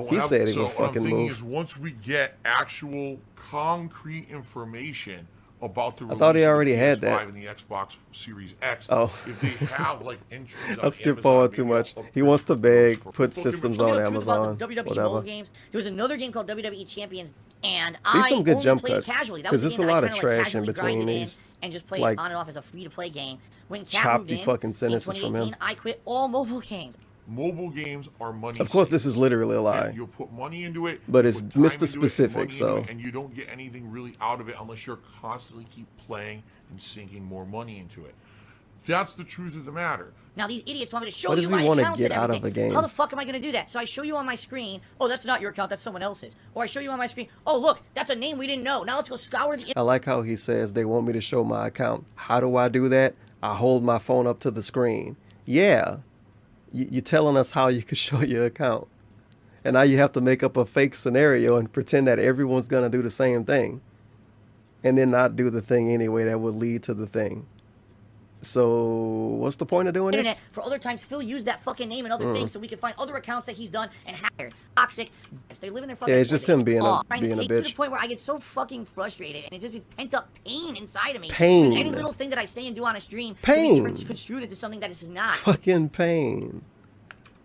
He said he so would what I'm fucking thinking move. is once we get actual concrete information about the I thought he release of the already had that. PS5 and the Xbox Series X. Oh. If they have like entries on I skip Amazon, forward too maybe much. I'll He wants to upgrade beg, those put for- systems You on know the truth about Amazon, the WWE whatever. mobile games? There was another game called WWE Champions, and These I some good only jump played cuts, casually. That 'cause was a there's game a that I lot of kinda, trash in casually between grinded in these. and just played Like, on and off as a free-to-play game. When Cat choppy moved in, fucking in sentences from him. 2018, I quit all mobile games. Mobile games are money. Of course, this sinks. is literally a lie. And you'll put money into it, But you it's put time Mr. into it and Specific, money into so- it, and you don't get anything really out of it unless you're constantly keep playing and sinking more money into it. That's the truth of the matter. Now these idiots want me to show What you does he my wanna accounts get and out of everything. the game? How the fuck am I going to do that? So I show you on my screen, oh, that's not your account, that's someone else's. Or I show you on my screen, oh, look, that's a name we didn't know. Now let's go scour the I like how he says they want me to show my account. How do I do that? I hold my phone up to the screen. Yeah. You're telling us how you could show your account. And now you have to make up a fake scenario and pretend that everyone's going to do the same thing. And then not do the thing anyway that would lead to the thing. So what's the point of doing this? internet for other times. Phil used that fucking name and other things so we could find other accounts that he's done and hired. Toxic. They live in their fucking Yeah, it's just him being a to bitch. the point where I get so fucking frustrated and it just is pent up pain inside of me. Pain. Because any little thing that I say and do on a stream Pain. can be construed into something that is not. Fucking pain.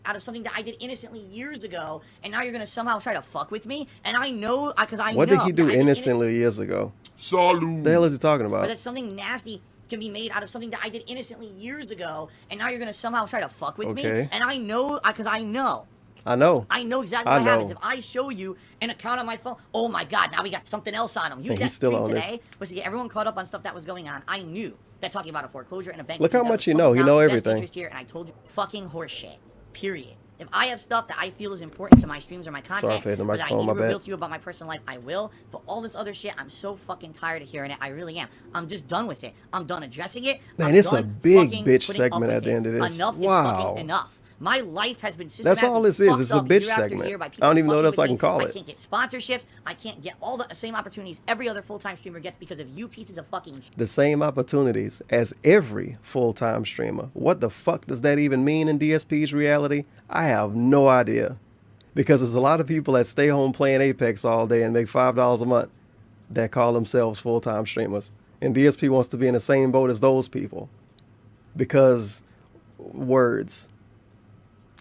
Out of something that I did innocently years ago, and now you're gonna somehow try to fuck with me. And I know, because I know. What did he do that I did innocently years ago? Salud. The hell is he talking Or about? that something nasty can be made out of something that I did innocently years ago, and now you're gonna somehow try to fuck with me. Okay. And I know, because I know. I know. I know exactly I what happens know. if I show you an account on my phone. Oh my God! Now we got something else on him. Use And that he's still stream on this. today was to get everyone caught up on stuff that was going on. I knew that talking about a foreclosure and a bank. Look how much you know. He know everything. Here, and I told you, fucking horseshit. Period. If I have stuff that I feel is important to my streams or my content, Sorry if I hit the or that I microphone, need my to bad. reveal to you about my personal life, I will. But all this other shit, I'm so fucking tired of hearing it. I really am. I'm just done with it. I'm done addressing it. Man, I'm it's a done big fucking bitch putting up segment with at the it. end of this. Enough Wow. is fucking enough. My life has been That's all this is. fucked It's a up bitch year after segment. year by I people don't even know fucking what else with I can me. call I it. can't get sponsorships. I can't get all the same opportunities every other full-time streamer gets because of you pieces of fucking shit. The same opportunities as every full-time streamer. What the fuck does that even mean in DSP's reality? I have no idea. Because there's a lot of people that stay home playing Apex all day and make $5 a month that call themselves full-time streamers. And DSP wants to be in the same boat as those people. Because words.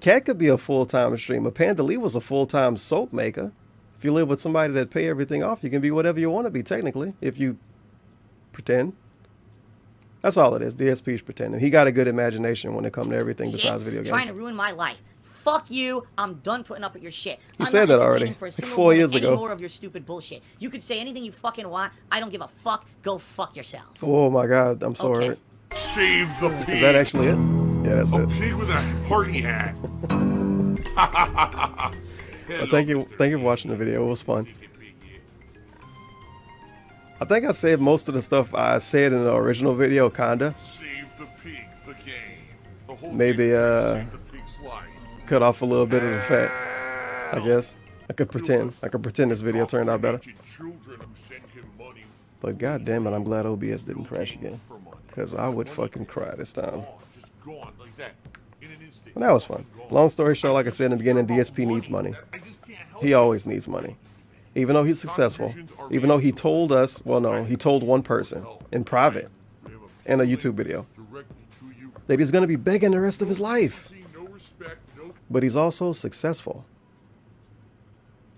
Cat could be a full-time streamer. Panda Lee was a full-time soap maker. If you live with somebody that pay everything off, you can be whatever you want to be, technically, if you pretend. That's all it is. DSP's pretending. He got a good imagination when it comes to everything besides video games. Trying to ruin my life. Fuck you. I'm done putting up with your shit. You said that already, For a like single 4 years moment ago. Any more of your stupid bullshit. You could say anything you fucking want. I don't give a fuck. Go fuck yourself. Oh my God, I'm so Okay. hurt. Save the pig. Is that actually it? Yeah, that's A it. pig with a party hat. Well, thank you for watching the video. It was fun. I think I said most of the stuff I said in the original video, kinda. Save the pig, the game. The whole Maybe, game is save the pig's life. Cut off a little bit of the fat, I guess. I could pretend this video turned out better. Children who send him money But god damn it, I'm glad OBS didn't crash again. for money. Because I would fucking cry this time. Gone, just gone like that. In an instant. Well, that was fun. Long story short, like I said in the beginning, DSP needs money. I just can't help He always needs money. Even though he's successful. Even though he told us, well no, he told one person in private in a YouTube video directly to you. that he's going to be begging the rest of his life. See no respect, no But he's also successful.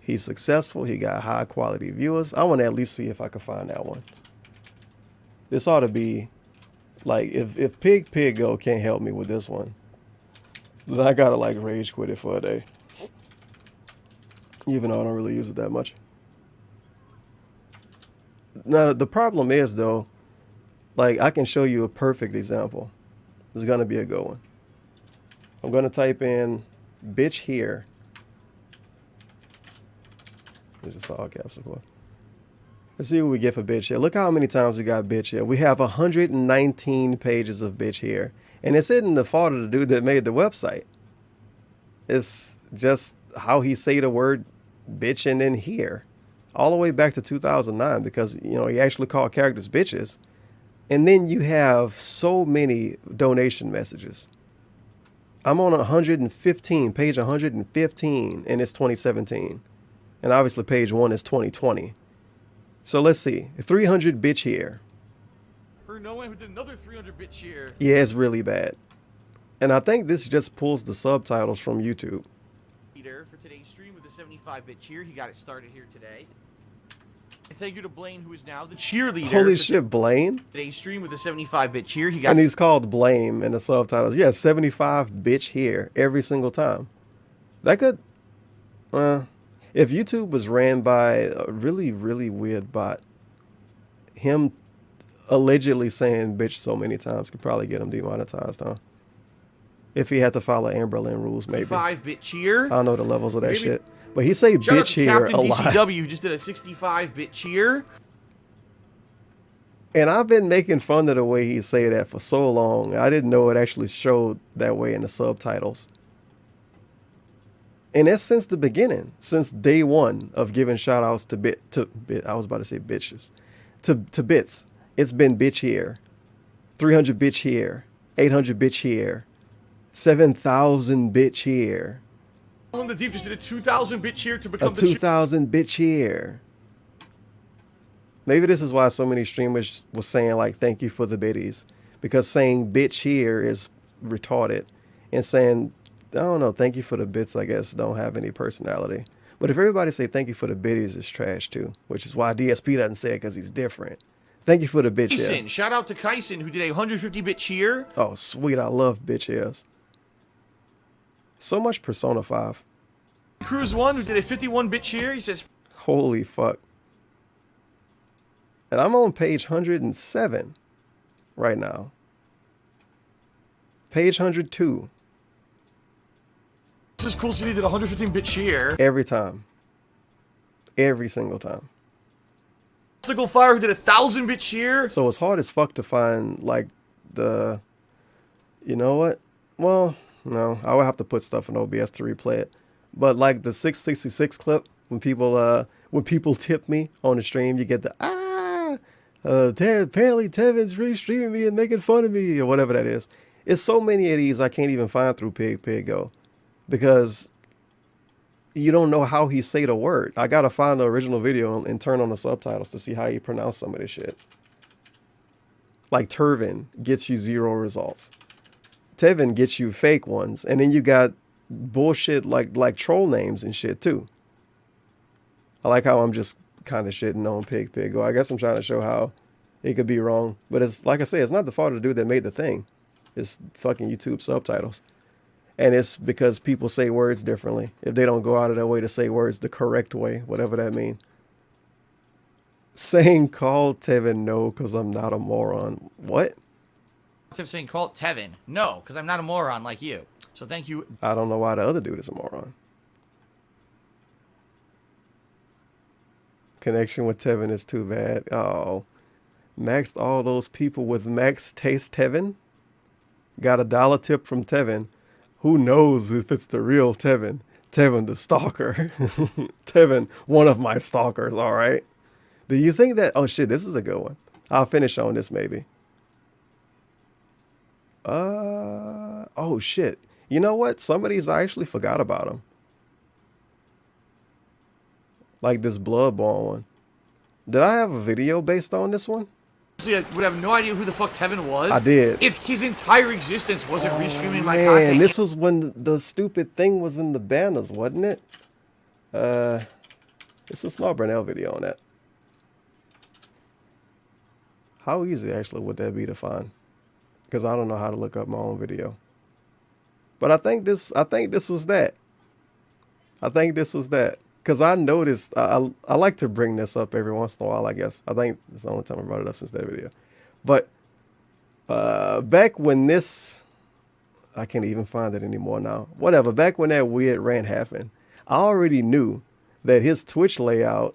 He's successful. He got high quality viewers. I want to at least see if I can find that one. This ought to be like if Pig Go can't help me with this one, then I gotta like rage quit it for a day. Even though I don't really use it that much. Now the problem is though, like I can show you a perfect example. This is gonna be a good one. I'm gonna type in bitch here. There's just all caps, of course. Let's see what we get for bitch here. Look how many times we got bitch here. We have 119 pages of bitch here. And it's in the fault of the dude that made the website. It's just how he say the word bitch and then here. All the way back to 2009 because, you know, he actually called characters bitches. And then you have so many donation messages. I'm on 115, page 115, and it's 2017. And obviously page 1 is 2020. So let's see. 300 bitch here. Or no one who did another 300-bit cheer. Yeah, it's really bad. And I think this just pulls the subtitles from YouTube. Leader for today's stream with a 75-bit cheer. He got it started here today. And thank you to Blaine, who is now the cheerleader. Holy shit, Blaine. Today's stream with a 75-bit cheer. He got And he's called Blame in the subtitles. Yeah, 75 bitch here every single time. That could... if YouTube was ran by a really, really weird bot, him allegedly saying bitch so many times could probably get him demonetized, huh? If he had to follow Amber Lynn rules, maybe. 65-bit cheer. I don't know the levels of that Maybe- shit. But he say Shout out bitch to here Captain a lot. DCW, who just did a 65-bit cheer. And I've been making fun of the way he say that for so long. I didn't know it actually showed that way in the subtitles. And that's since the beginning, since day one of giving shout outs to I was about to say bitches, to bits. It's been bitch here, 300 bitch here, 800 bitch here, 7,000 bitch here, In the Deep just did a 2,000-bit cheer to a become the 2,000 bitch here. Maybe this is why so many streamers was saying like, thank you for the biddies, because saying bitch here is retarded and saying, I don't know, thank you for the bits, I guess, don't have any personality. But if everybody say thank you for the biddies, it's trash too, which is why DSP doesn't say it because he's different. Thank you for the bitch here. Kyson. Shout out to Kyson, who did a 150-bit cheer. Oh, sweet. I love bitch ears. So much Persona 5. Cruz 1, who did a 51-bit cheer. He says, Holy fuck. And I'm on page 107 right now. Page 102 this is cool city did a 115-bit cheer. every time. Every single time. Mystical Fire, who did a 1,000-bit cheer. So it's hard as fuck to find like the, you know what? Well, no, I would have to put stuff in OBS to replay it. But like the 666 clip, when people tip me on the stream, you get the apparently Tevin's restreaming me and making fun of me or whatever that is. It's so many of these I can't even find through Pig Go because you don't know how he say the word. I gotta find the original video and turn on the subtitles to see how he pronounce some of this shit. Like Turvin gets you 0 results. Tevin gets you fake ones, and then you got bullshit like troll names and shit too. I like how I'm just kind of shitting on Pig. Well, I guess I'm trying to show how it could be wrong, but it's like I say, it's not the fault of the dude that made the thing. It's fucking YouTube subtitles, and it's because people say words differently if they don't go out of their way to say words the correct way, whatever that means. Saying call Tevin no because I'm not a moron. What? Tiff saying call it Tevin. No, because I'm not a moron like you. So thank you. I don't know why the other dude is a moron. Connection with Tevin is too bad. Oh, maxed all those people with max taste Tevin. Got a $1 tip from Tevin. Who knows if it's the real Tevin? Tevin the stalker. Tevin, one of my stalkers. All right. Do you think that? Oh shit, this is a good one. I'll finish on this maybe. Oh shit. You know what? Some of these I actually forgot about them. Like this Bloodborne one. Did I have a video based on this one? See, I would have no idea who the fuck Tevin was. I did. If his entire existence wasn't restreaming my Man, content. this was when the stupid thing was in the banners, wasn't it? It's a Small Brunel video on that. How easy actually would that be to find? Because I don't know how to look up my own video. But I think this was that. I think this was that. Because I noticed, I like to bring this up every once in a while, I guess. I think it's the only time I brought it up since that video. But back when this, I can't even find it anymore now. Whatever, back when that weird rant happened, I already knew that his Twitch layout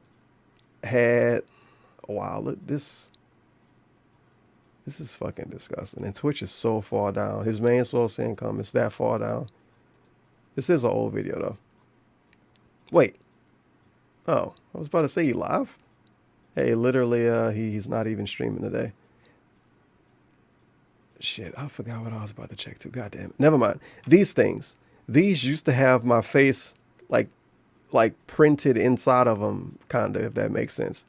had, wow, look, this is fucking disgusting. And Twitch is so far down. His main source income is that far down. This is an old video though. Wait. Oh, I was about to say, you live? Hey, literally, he's not even streaming today. Shit, I forgot what I was about to check too. God damn it. Never mind. These things. These used to have my face like printed inside of them, kind of, if that makes sense.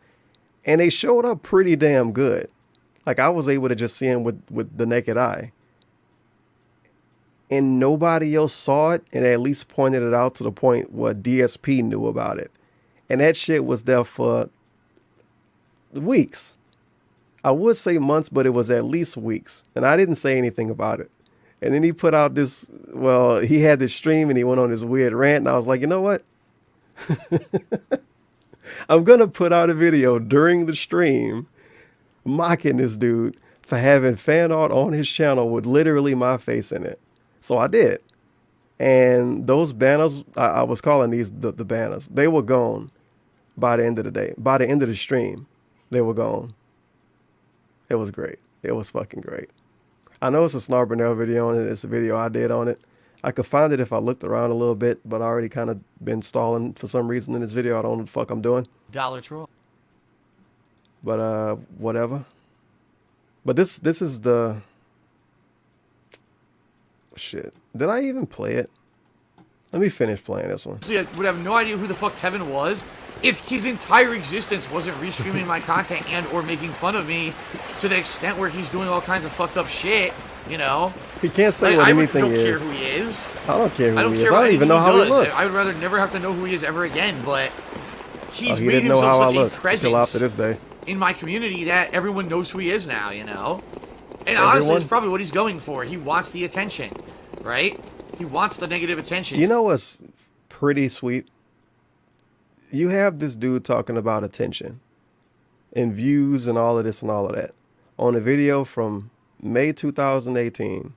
And they showed up pretty damn good. Like I was able to just see him with the naked eye. And nobody else saw it and at least pointed it out to the point where DSP knew about it. And that shit was there for weeks. I would say months, but it was at least weeks. And I didn't say anything about it. And then he put out this, well, he had this stream and he went on this weird rant. And I was like, you know what? I'm going to put out a video during the stream mocking this dude for having fan art on his channel with literally my face in it. So I did. And those banners, I was calling these the banners, they were gone by the end of the day. By the end of the stream, they were gone. It was great. It was fucking great. I know it's a Snarl Brunel video on it. It's a video I did on it. I could find it if I looked around a little bit, but I already kind of been stalling for some reason in this video. I don't know what the fuck I'm doing. Dollar Troll. But whatever. But this is the shit. Did I even play it? Let me finish playing this one. See, I would have no idea who the fuck Tevin was if his entire existence wasn't restreaming my content and or making fun of me to the extent where he's doing all kinds of fucked up shit, you know? He can't say like, what I anything don't is. care who he is. I don't care who he is. Care I don't even know how he looks. I would rather never have to know who he is ever again, but he's he made didn't know himself how I such a looked until presence after this day. in my community that everyone knows who he is now, you know? And Everyone? honestly, it's probably what he's going for. He wants the attention, right? He wants the negative attention. You know what's pretty sweet? You have this dude talking about attention and views and all of this and all of that on a video from May 2018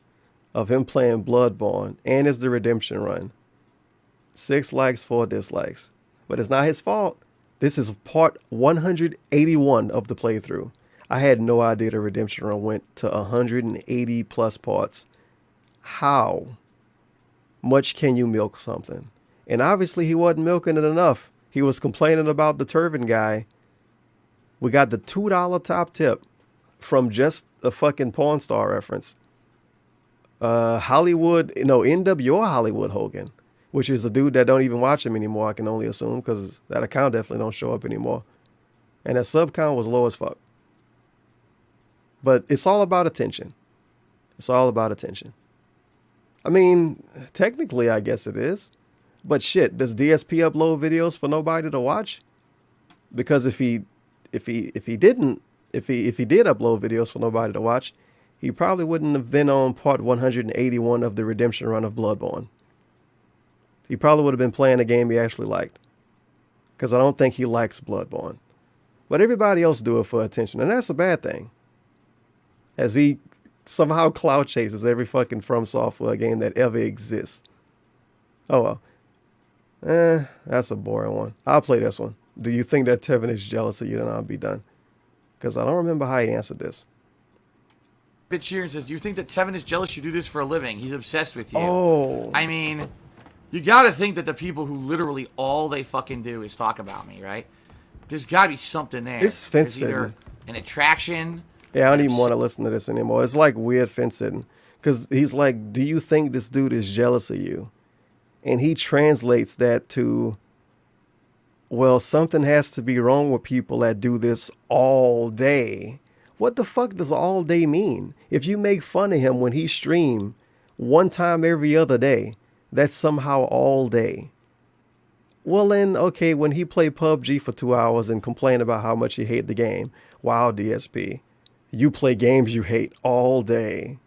of him playing Bloodborne and it's the redemption run. 6 likes, 4 dislikes. But it's not his fault. This is part 181 of the playthrough. I had no idea the redemption run went to 180 plus parts. How much can you milk something? And obviously he wasn't milking it enough. He was complaining about the Turvin guy. We got the $2 top tip from just a fucking porn star reference. Hollywood, NWO Hollywood Hogan, which is a dude that don't even watch him anymore, I can only assume, because that account definitely don't show up anymore. And that sub count was low as fuck. But it's all about attention. It's all about attention. I mean, technically, I guess it is. But shit, does DSP upload videos for nobody to watch? Because if he did upload videos for nobody to watch, he probably wouldn't have been on part 181 of the redemption run of Bloodborne. He probably would have been playing a game he actually liked. Because I don't think he likes Bloodborne. But everybody else do it for attention, and that's a bad thing. As he somehow cloud chases every fucking From Software game that ever exists. Oh well. That's a boring one. I'll play this one. Do you think that Tevin is jealous of you? Then I'll be done. Because I don't remember how he answered this. Bitch here and says, do you think that Tevin is jealous you do this for a living? He's obsessed with you. Oh. I mean, you gotta think that the people who literally all they fucking do is talk about me, right? There's gotta be something there. It's fence There's either an attraction. Yeah, I don't even want to listen to this anymore. It's like weird fence sitting. Because he's like, do you think this dude is jealous of you? And he translates that to, well, something has to be wrong with people that do this all day. What the fuck does all day mean? If you make fun of him when he stream one time every other day, that's somehow all day. Well then, okay, when he play PUBG for 2 hours and complain about how much he hate the game, wow, DSP, you play games you hate all day.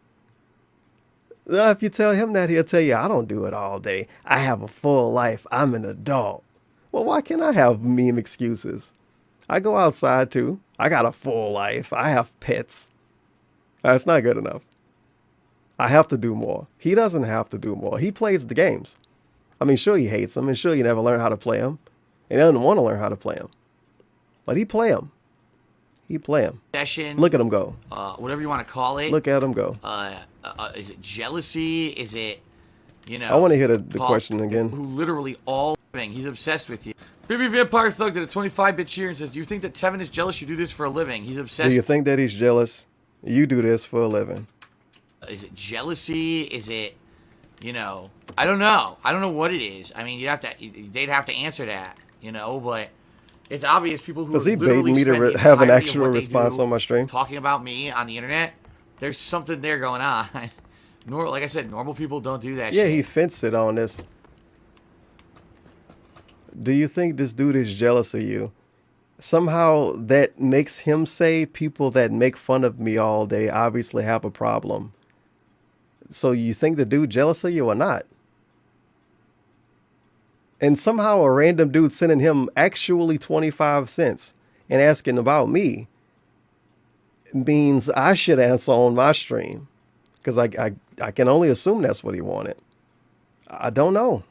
If you tell him that, he'll tell you, I don't do it all day. I have a full life. I'm an adult. Well, why can't I have meme excuses? I go outside too. I got a full life. I have pets. That's not good enough. I have to do more. He doesn't have to do more. He plays the games. I mean, sure, he hates them, and sure, he never learned how to play them. And he doesn't want to learn how to play them. But he play them. He play them. Session. Look at him go. Whatever you want to call it. Look at him go. Is it jealousy? Is it, you know? I want to hear the question again. Who literally all living. He's obsessed with you. Baby Vampire Thug did a 25-bit cheer and says, do you think that Tevin is jealous you do this for a living? He's obsessed. Do you think that he's jealous? You do this for a living. Is it jealousy? Is it, you know, I don't know. I don't know what it is. I mean, they'd have to answer that, you know, but it's obvious people who Does he bait literally me spend to the have an entirety of actual what they response do on my stream? talking about me on the internet? There's something there going on. Like I said, normal people don't do that Yeah, shit. he fenced it on this. Do you think this dude is jealous of you? Somehow that makes him say people that make fun of me all day obviously have a problem. So you think the dude jealous of you or not? And somehow a random dude sending him actually 25 cents and asking about me means I should answer on my stream. Because I can only assume that's what he wanted. I don't know.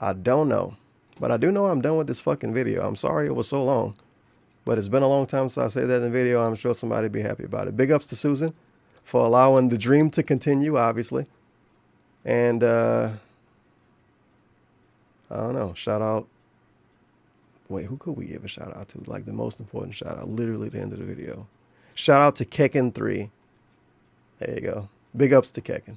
I don't know. But I do know I'm done with this fucking video. I'm sorry it was so long. But it's been a long time since I said that in the video. I'm sure somebody be happy about it. Big ups to Susan for allowing the dream to continue, obviously. And I don't know. Shout out. Wait, who could we give a shout out to? Like the most important shout out, literally at the end of the video. Shout out to Kekken3. There you go. Big ups to Kekken.